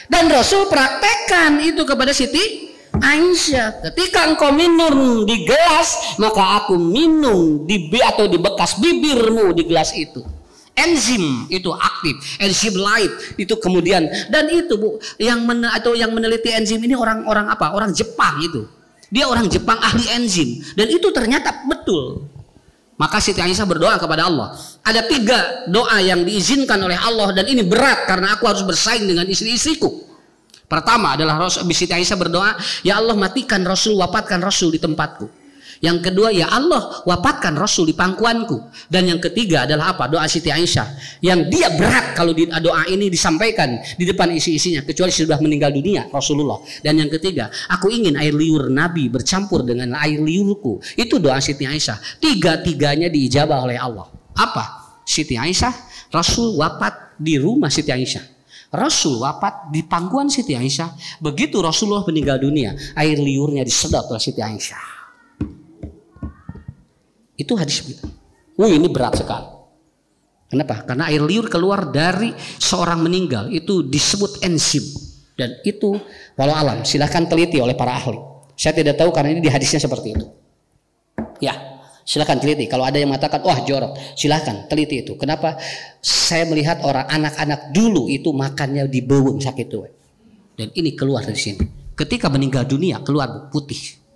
Speaker 2: Dan Rasul praktekkan itu kepada Siti Aisyah. Ketika engkau minum di gelas, maka aku minum di bekas bibirmu di gelas itu. Enzim itu aktif, enzim lain itu kemudian dan itu Bu yang meneliti enzim ini orang-orang apa? Orang Jepang itu. Dia orang Jepang ahli enzim dan itu ternyata betul. Maka Siti Aisyah berdoa kepada Allah. Ada 3 doa yang diizinkan oleh Allah dan ini berat karena aku harus bersaing dengan istri-istriku. Pertama adalah Siti Aisyah berdoa, ya Allah matikan Rasul, wafatkan Rasul di tempatku. Yang kedua, ya Allah wafatkan Rasul di pangkuanku. Dan yang ketiga adalah apa? Doa Siti Aisyah yang dia berat kalau doa ini disampaikan di depan isi-isinya kecuali sudah meninggal dunia Rasulullah. Dan yang ketiga, aku ingin air liur Nabi bercampur dengan air liurku. Itu doa Siti Aisyah. 3-tiganya diijabah oleh Allah. Apa? Siti Aisyah, Rasul wafat di rumah Siti Aisyah. Rasul wafat di pangkuan Siti Aisyah. Begitu Rasulullah meninggal dunia, air liurnya disedot oleh Siti Aisyah. Itu hadis kita. Ini berat sekali. Kenapa? Karena air liur keluar dari seorang meninggal itu disebut enzim dan itu walau alam silahkan teliti oleh para ahli. Saya tidak tahu karena ini di hadisnya seperti itu. Ya, silahkan teliti. Kalau ada yang mengatakan wah jorok, silahkan teliti itu. Kenapa? Saya melihat orang anak-anak dulu itu makannya di beuweung sakitu. Dan ini keluar dari sini. Ketika meninggal dunia keluar putih.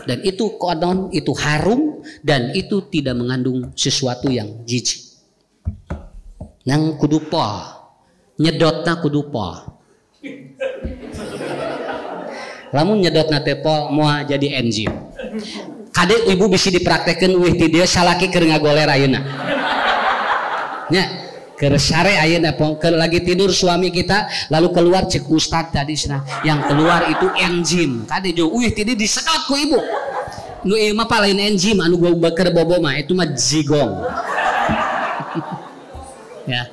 Speaker 2: Dan itu konon, itu harum dan itu tidak mengandung sesuatu yang jijik. Nang kudu poal. nyedotna kudu pol. Lamun nyedotna teh pol moal jadi enzim. Kade ibu bisa dipraktekeun eueuh ti dieu salaki keur ngagoler ayeuna. Nya, keur sare ayeuna keur lagi tidur suami kita lalu keluar cek ustad tadi cenah. Yang keluar itu enzim. Kade jo eueuh ti dieu disedot ku ibu. Nu ieu mah lain enzim anu gua keur bobo mah itu mah zigong. Ya.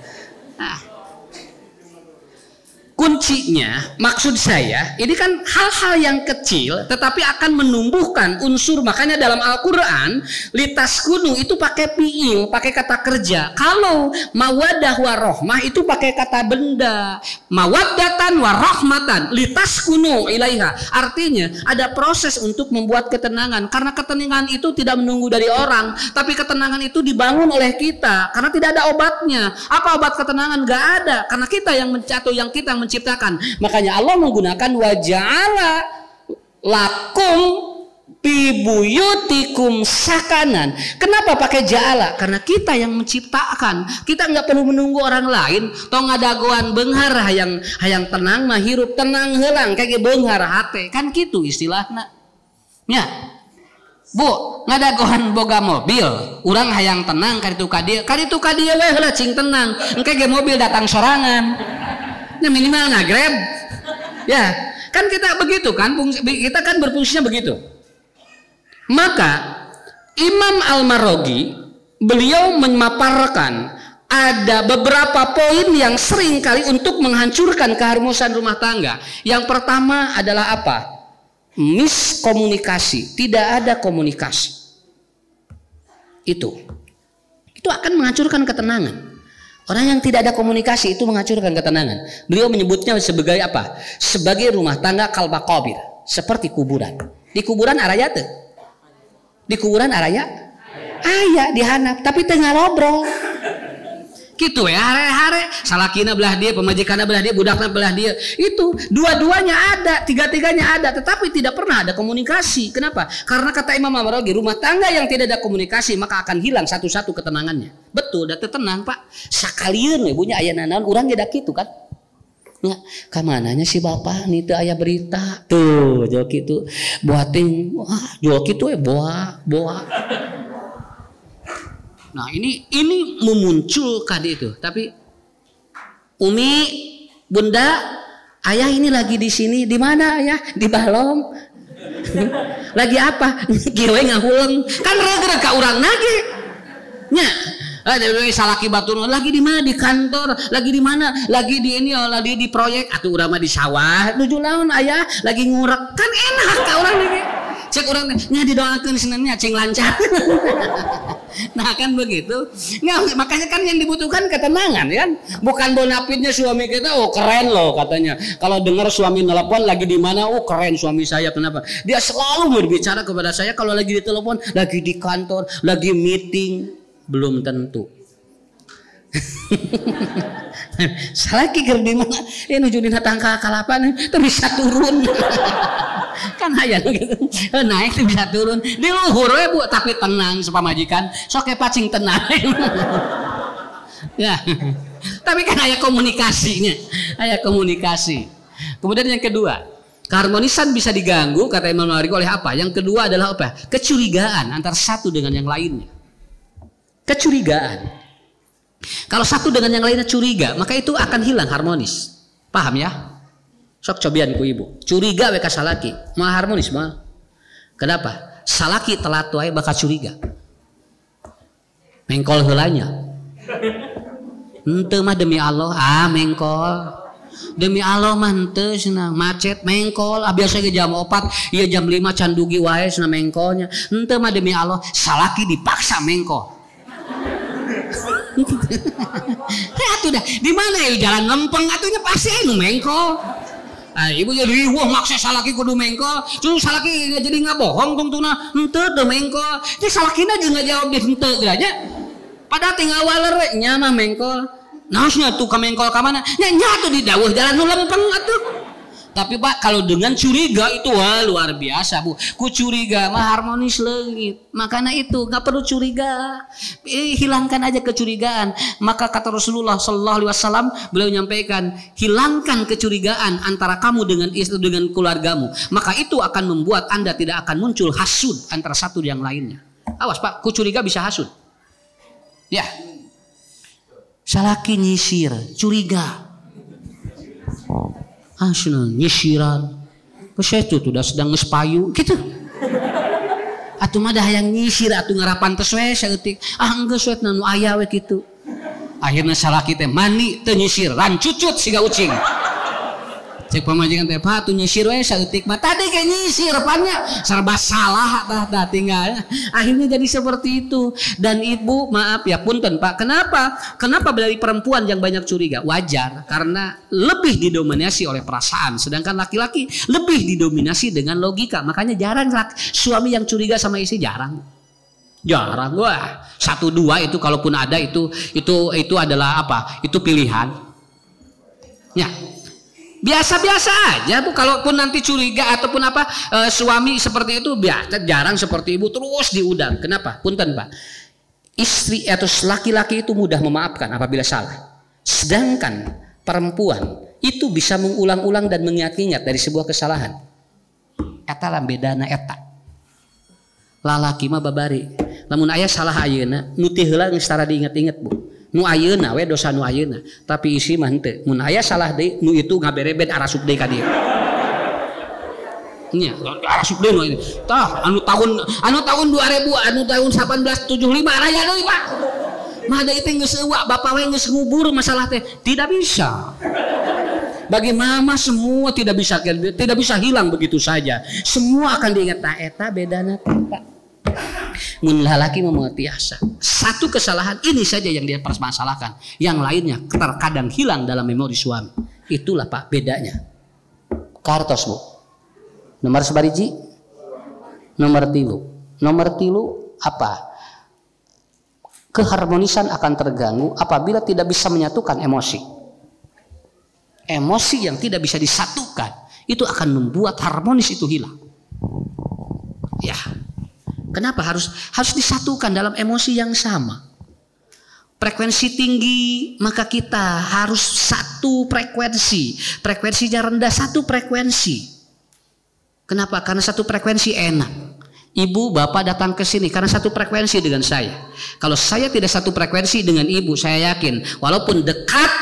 Speaker 2: Kuncinya, maksud saya, ini kan hal-hal yang kecil tetapi akan menumbuhkan unsur. Makanya dalam Al-Quran litaskunu itu pakai fi'il, pakai kata kerja. Kalau mawaddah warohmah itu pakai kata benda. Mawaddatan warohmatan litaskunu ilaiha. Artinya ada proses untuk membuat ketenangan. Karena ketenangan itu tidak menunggu dari orang, tapi ketenangan itu dibangun oleh kita. Karena tidak ada obatnya. Apa obat ketenangan? Gak ada. Karena kita yang mencatuh, yang kita yang menciptakan. Makanya Allah menggunakan waja'ala lakum bibuyutikum sakanan. Kenapa pakai ja'ala? Karena kita yang menciptakan. Kita nggak perlu menunggu orang lain. Tong ngadagoan beunghar hayang tenang mah hirup tenang heulang kayak beunghar hate. Kan gitu istilahna. Nya. Bu, ngadagoan boga mobil, urang hayang tenang kaditu ka dieu we heula cing tenang. Engke ge mobil datang sorangan. Nah, minimal Grab. Ya, kan kita begitu kan, kita kan berfungsinya begitu. Maka Imam Al-Maraghi beliau memaparkan ada beberapa poin yang sering kali untuk menghancurkan keharmonisan rumah tangga. Yang pertama adalah apa? Miskomunikasi, tidak ada komunikasi. Itu akan menghancurkan ketenangan. Orang yang tidak ada komunikasi itu menghancurkan ketenangan. Beliau menyebutnya sebagai apa? Sebagai rumah tangga kalbaqabir, seperti kuburan. Di kuburan araya teu? Di kuburan araya? Aya dihanap, tapi teu ngalobrol. Gitu ya, hare-hare salakina belah dia, pemajikanna belah dia, budakna belah dia. Itu dua-duanya ada, tiga-tiganya ada, tetapi tidak pernah ada komunikasi. Kenapa? Karena kata Imam Al-Maraghi, rumah tangga yang tidak ada komunikasi maka akan hilang satu-satu ketenangannya. Betul, da tenang Pak. Sakalieun we bunya aya naon urang ge da kitu kan. Ya, kamananya si bapak nih teu aya berita. Tuh, jauh kitu. Buating, wah, jauh kitu we boa. Nah ini memunculkan itu. Tapi Umi, Bunda, ayah ini lagi di sini. Di mana ayah? Di Balong. Lagi apa? Giwe ngahuleng. Kan rega ka urang nage. Nya, salaki batur lagi di mana? Di kantor. Lagi di mana? Lagi di ini, lagi di proyek. Atuh urang mah di sawah. Nuju laun ayah lagi ngurek. Kan enak ka urang nage. Cek orang nya didoakeun senennya cing lancar. Nah kan begitu. Nggak, makanya kan yang dibutuhkan ketenangan kan. Bukan bonafidnya suami kita, oh keren loh katanya. Kalau dengar suami nelpon lagi di mana, oh keren suami saya. Kenapa? Dia selalu berbicara kepada saya kalau lagi di telepon, lagi di kantor, lagi meeting. Belum tentu. Salaki keur di mana? Nuju dina tangka kalapan teu bisa turun. Kan aya gitu. Naik teu bisa turun. Di luhur we Bu, tapi tenang sepamajikan. Sok pacing tenang. Ya. Tapi kan aya komunikasinya. Aya komunikasi. Kemudian yang kedua, keharmonisan bisa diganggu kata Imam Al-Maraghi oleh apa? Yang kedua adalah apa? Kecurigaan antara satu dengan yang lainnya. Kecurigaan. Kalau satu dengan yang lainnya curiga, maka itu akan hilang harmonis. Paham ya? Sok cobian ku ibu. Curiga we ka salaki, mah harmonis mah. Kenapa? Salaki telat wae bakal curiga. Mengkol heulanya. Henteu mah demi Allah, mengkol. Demi Allah mah henteu cenah, macet mengkol. Biasa ge jam 4, ieu jam 5 can dugi wae cenah mengkolnya. Henteu mah demi Allah, salaki dipaksa mengkol. Atuh dah, di mana ya jalan lempeng atuhnya pasti anu mengkol. Ibu jadi wah maksa salaki kudu mengkol. Terus salaki jadi ngabohong tungtuna henteu teu mengkol. Teh salakina jeung ngajawab di henteu aja. Padahal tinggal waler nya mah mengkol. Naosnya tuh ka mengkol ka mana? Nya tuh di daweuh jalan nu lempeng atuh. Tapi Pak, kalau dengan curiga itu wah luar biasa Bu. Ku curiga mah harmonis leungit. Makanya itu nggak perlu curiga. Hilangkan aja kecurigaan. Maka kata Rasulullah Sallallahu Alaihi Wasallam, beliau menyampaikan, hilangkan kecurigaan antara kamu dengan istri dengan keluargamu. Maka itu akan membuat Anda tidak akan muncul hasud antara satu yang lainnya. Awas Pak, ku curiga bisa hasud. Ya. Salaki nyisir, curiga. Senang nyisiran, saya itu udah sedang ngespayu gitu. Atuh mah dah yang nyisir, atuh ngarapan tes we saeutik. Enggeus we nu aya we kitu. Akhirna salaki teh mani teu nyisir, rancucut siga ucing. Cek pamajikan teh Pak atuh nyisir we saeutik mah tadi ge nyisir pannya serba salah tah tinggal. Akhirnya jadi seperti itu. Dan Ibu maaf ya punten Pak, kenapa dari perempuan yang banyak curiga? Wajar, karena lebih didominasi oleh perasaan, sedangkan laki-laki lebih didominasi dengan logika. Makanya jarang suami yang curiga sama istri, jarang wah. 1-2 itu kalaupun ada itu adalah apa? Itu pilihan. Ya. Biasa-biasa aja Bu, kalaupun nanti curiga ataupun apa suami seperti itu biasa, jarang seperti Ibu terus diundang. Kenapa? Punten Pak, istri atau laki-laki itu mudah memaafkan apabila salah, sedangkan perempuan itu bisa mengulang-ulang dan mengingat-ingat dari sebuah kesalahan. Eta lah bedana eta. Lalaki mah babari, lamun aya salah ayeuna nu teu heula geus tara diinget-inget Bu. Nu ayeuna we dosa nu ayeuna, tapi isi mah henteu. Mun aya salah deui nu itu ngaberebet arasuk deui ka dieu. Nya, arasuk deui nu ini. Tah anu tahun 2000, anu tahun 1875 raya deui Pak. Mah deui teh geus eueuh, bapa we geus ngubur masalah teh. Tidak bisa. Bagi mama semua tidak bisa hilang begitu saja. Semua akan diingat. Nah eta bedana Pak. Mun lalaki memutiasa satu kesalahan ini saja yang dia permasalahkan, yang lainnya terkadang hilang dalam memori suami. Itulah Pak bedanya. Kartos Bu. Nomor sabariji? Nomor 3 apa? Keharmonisan akan terganggu apabila tidak bisa menyatukan emosi. Emosi yang tidak bisa disatukan itu akan membuat harmonis itu hilang. Ya. Kenapa harus disatukan dalam emosi yang sama? Frekuensi tinggi, maka kita harus satu frekuensi. Frekuensinya rendah, satu frekuensi. Kenapa? Karena satu frekuensi enak. Ibu, bapak datang ke sini karena satu frekuensi dengan saya. Kalau saya tidak satu frekuensi dengan ibu, saya yakin walaupun dekat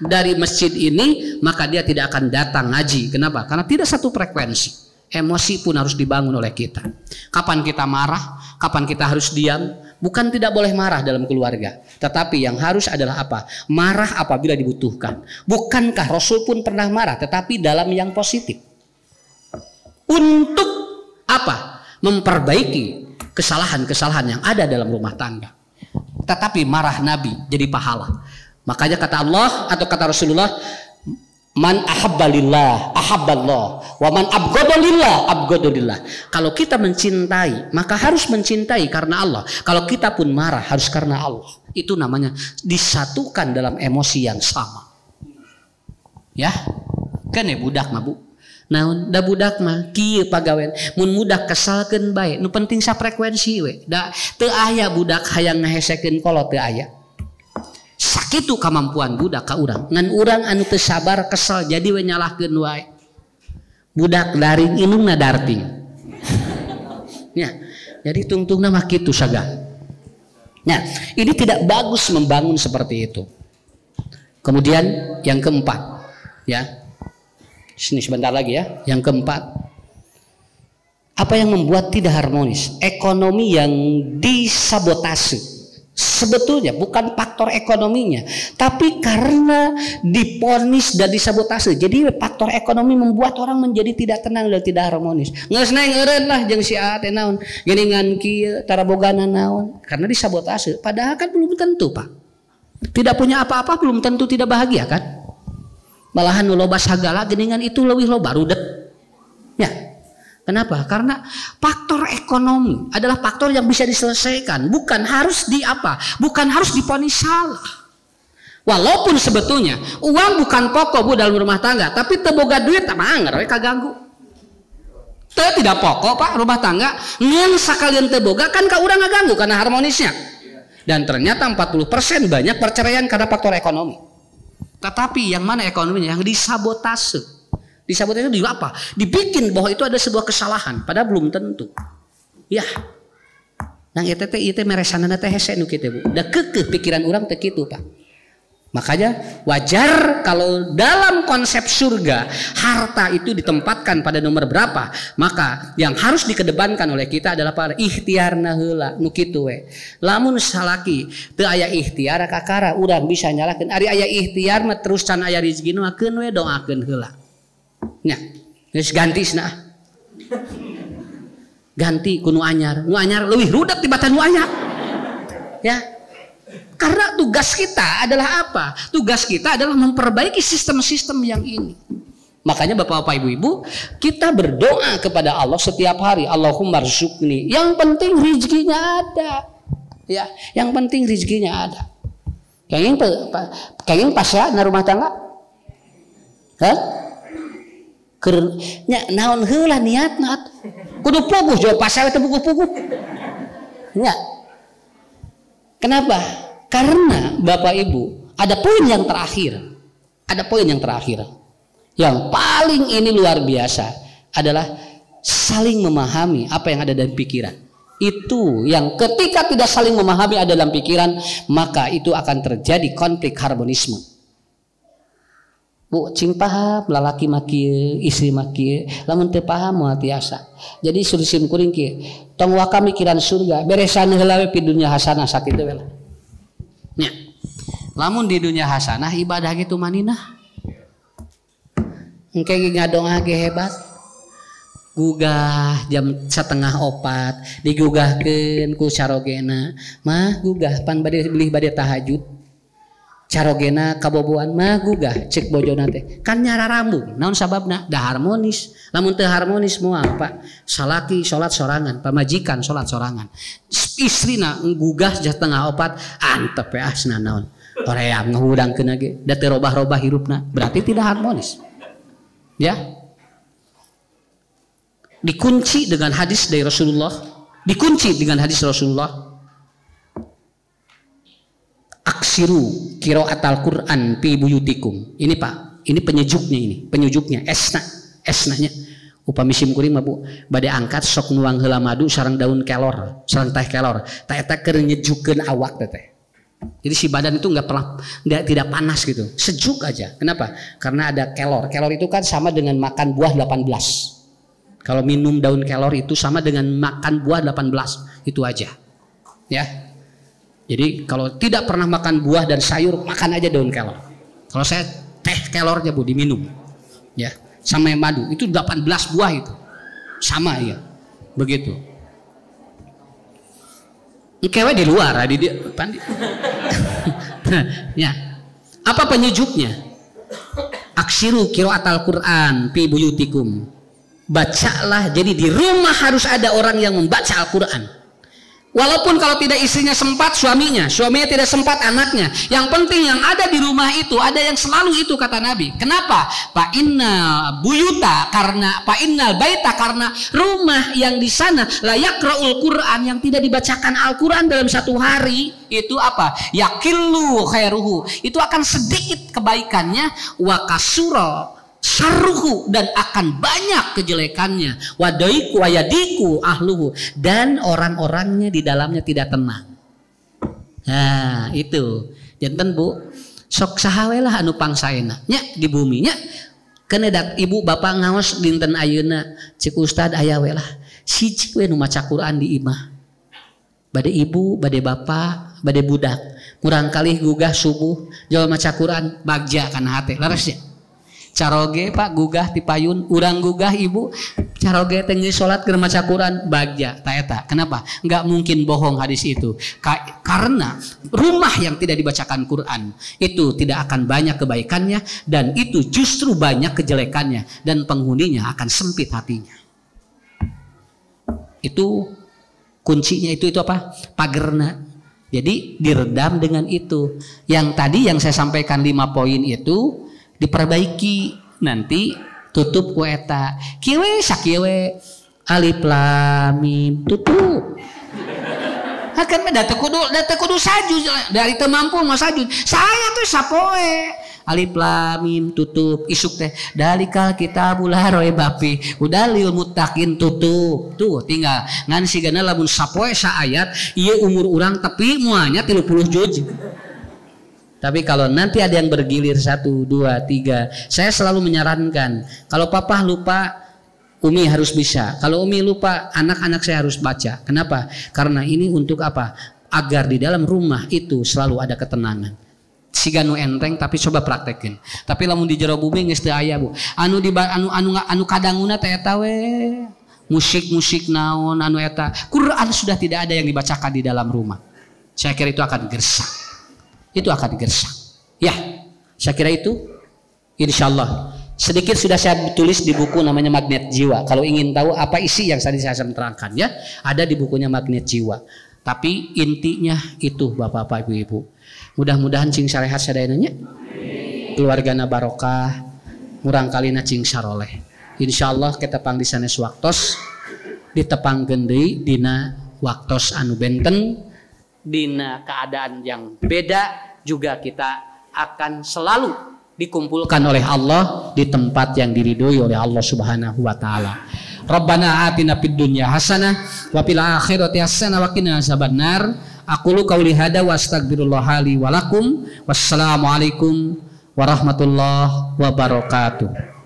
Speaker 2: dari masjid ini, maka dia tidak akan datang ngaji. Kenapa? Karena tidak satu frekuensi. Emosi pun harus dibangun oleh kita. Kapan kita marah, kapan kita harus diam. Bukan tidak boleh marah dalam keluarga, tetapi yang harus adalah apa? Marah apabila dibutuhkan. Bukankah Rasul pun pernah marah, tetapi dalam yang positif. Untuk apa? Memperbaiki kesalahan-kesalahan yang ada dalam rumah tangga. Tetapi marah Nabi jadi pahala. Makanya kata Allah atau kata Rasulullah, man ahabbalillah ahabballah wa man abghadalillah abghadalillah. Kalau kita mencintai maka harus mencintai karena Allah. Kalau kita pun marah harus karena Allah. Itu namanya disatukan dalam emosi yang sama. Ya, kan ya budak mah Bu. Naon da budak mah kieu pagawean mun budak kesalkeun bae nu penting safrekuensi we. Da teu aya budak hayang ngahesekeun kolot teu aya. Sakitu kemampuan budak ka urang ngan urang anu teu sabar kesel jadi we nyalahkeun wae. Budak daring indungna darting. Ya, jadi tungtungna mah kitu saga. Nah, ini tidak bagus membangun seperti itu. Kemudian yang keempat, ya. Sini sebentar lagi ya. Yang keempat, apa yang membuat tidak harmonis? Ekonomi yang disabotase. Sebetulnya bukan faktor ekonominya, tapi karena diponis dan disabotase. Jadi faktor ekonomi membuat orang menjadi tidak tenang dan tidak harmonis. Geus naik eureun lah jeung si A teh naon, geuningan kieu tara bogana naon, karena disabotase. Padahal kan belum tentu, Pak. Tidak punya apa-apa belum tentu tidak bahagia kan? Malahan nu loba sagala geuningan itu leuwih loba rudek. Ya. Kenapa? Karena faktor ekonomi adalah faktor yang bisa diselesaikan, bukan harus diponis salah. Walaupun sebetulnya uang bukan pokok Bu dalam rumah tangga, tapi teboga duit tak manger we kaganggu. Teu tidak pokok Pak rumah tangga, ngan sakalian teboga kan ka urang ngaganggu karena harmonisnya. Dan ternyata 40% banyak perceraian karena faktor ekonomi. Tetapi yang mana ekonominya? Yang disabotase. Disabotase itu apa? Dibikin bahwa itu ada sebuah kesalahan, padahal belum tentu. Ya. Nang eta teh ieu teh meresanana teh hese nu kitu Bu. Da keukeuh pikiran urang teh kitu Pak. Makanya wajar kalau dalam konsep surga harta itu ditempatkan pada nomor berapa, maka yang harus dikedepankan oleh kita adalah pada ikhtiarna heula nu kitu we. Lamun salaki teu aya ikhtiar kakara urang bisa nyalakeun, ari aya ikhtiar mah terus can aya rezeki nu akeun we doakeun heula. Nya, geus ganti cenah. Ganti ku nu anyar leuwih rudak tibatan nu anyar. Ya. Karena tugas kita adalah apa? Tugas kita adalah memperbaiki sistem-sistem yang ini. Makanya Bapak-bapak Ibu-ibu, kita berdoa kepada Allah setiap hari, Allahumma rzuqni. Yang penting rezekinya ada. Ya, yang penting rezekinya ada. Kenging pasrah na rumah tangga? Hah? Nya naon heula niatna? Kudu puguh jauh pasrah teh puguh-puguh. Nya. Kenapa? Karena Bapak Ibu ada poin yang terakhir, yang paling ini luar biasa adalah saling memahami apa yang ada dalam pikiran. Itu yang ketika tidak saling memahami ada dalam pikiran, maka itu akan terjadi konflik harmonisme. Bu, cing paham lalaki maki istri maki, lamun teu paham moal tiasa. Jadi sulusim kuring kieu, tong waka mikiran surga, beresan heula we pi dunya hasanah sakitu we lah. Ya. Lamun di dunia hasanah ibadah gitu maninah. Engke ngadongah ge hebat. Gugah jam 3:30 digugahkeun ku carogena. Mah gugah pan bade beli bade tahajud. Carogena kaboboan mah gugah cek bojona teh. Kan nyara rambung. Naon sababna? Da harmonis. Lamun teu harmonis moal Pak. Salaki salat sorangan, pamajikan salat sorangan. Istrina gugah 3:30 antep ya asna naon. Hoream ngahudangkeun ge da teu robah-robah hirupna. Berarti tidak harmonis. Ya. Dikunci dengan hadis dari Rasulullah. Aksiru qiraatal Quran fi buyutikum. Ini Pak, ini penyujuknya esnanya. Upami sim kuring mah Bu, bade angkat sok nuang heula madu sareng daun kelor, sareng teh kelor. Tah eta keur nyejukeun awak teh. Jadi si badan itu tidak panas gitu, sejuk aja. Kenapa? Karena ada kelor. Kelor itu kan sama dengan makan buah 18. Kalau minum daun kelor itu sama dengan makan buah 18. Itu aja. Ya. Jadi kalau tidak pernah makan buah dan sayur, makan aja daun kelor. Kalau saya teh kelornya Bu diminum. Ya, sama yang madu itu 18 buah itu. Sama ya. Begitu. Kewe di luar di ya. Apa penyujuknya? Aksiru qiraatal Quran fi buyutikum. Bacalah, jadi di rumah harus ada orang yang membaca Al-Quran. Walaupun kalau tidak istrinya sempat, suaminya tidak sempat, anaknya. Yang penting yang ada di rumah itu ada yang selalu itu kata Nabi. Kenapa? Fa innal buyuta, karena fa innal baita, karena rumah yang di sana la yaqra'ul Quran, yang tidak dibacakan Al-Quran dalam satu hari itu apa? Yakillu khairuhu, itu akan sedikit kebaikannya, wa kasura syarruhu, dan akan banyak kejelekannya, wadaiku ayadiku ahluhu, dan orang-orangnya di dalamnya tidak tenang. Nah itu janten Bu, sok sahawe lah anu pangsaena nya di bumi nya. Kenedak ibu bapak ngaos dinten ayeuna cik ustad aya we lah siji we nu maca Quran di imah, bade ibu bade bapak bade budak, kurang kali gugah subuh jual maca Quran bagja kana hate laras ya. Caroge Pak gugah ti payun, urang gugah ibu caroge teh geus salat keur maca Quran bagja ta eta. Kenapa? Enggak mungkin bohong hadis itu. Karena rumah yang tidak dibacakan Quran itu tidak akan banyak kebaikannya, dan itu justru banyak kejelekannya, dan penghuninya akan sempit hatinya. Itu kuncinya, itu apa? Pagerna.
Speaker 1: Jadi diredam dengan itu. Yang tadi yang saya sampaikan 5 poin itu diperbaiki. Nanti tutup ku eta. Kieu sakieu alif lam mim tutup. Akan mah data kudu sajud dari teu mampu mah sajud. Saya tuh sapoe alif lam mim tutup isuk teh dalikal kitabul roe bapi udalil muttaqin tutup. Tuh tinggal ngan sigana lamun sapoe saayat ieu umur urang tapi muanya 30 juz. Tapi kalau nanti ada yang bergilir 1, 2, 3, saya selalu menyarankan kalau papa lupa Umi harus bisa. Kalau Umi lupa, anak-anak saya harus baca. Kenapa? Karena ini untuk apa? Agar di dalam rumah itu selalu ada ketenangan. Siga nu enteng tapi coba praktekin. Tapi lamun di jero bumi geus teu aya, Bu. Anu kadanguna teh eta we. Musik-musik naon anu eta. Quran sudah tidak ada yang dibacakan di dalam rumah. Saya kira itu akan gersang. Itu akan gersang. Ya, saya kira itu insyaallah. Sedikit sudah saya tulis di buku namanya Magnet Jiwa. Kalau ingin tahu apa isi yang tadi saya terangkan ya, ada di bukunya Magnet Jiwa. Tapi intinya itu Bapak-bapak Ibu-ibu. Mudah-mudahan cing sarehat sadayananya. Keluargana barokah, murang kalina cing saroleh. Insyaallah kita pang di sanes waktos ditepangkeun deui dina waktos anu benten, dina keadaan yang beda juga kita akan selalu dikumpulkan oleh Allah di tempat yang diridhoi oleh Allah Subhanahu wa taala. Rabbana atina fid dunya hasanah wa fil akhirati hasanah wa qina azabannar. Aqulu qauli hada wa astaghfirullah li wa lakum. Wassalamu alaikum warahmatullahi wabarakatuh.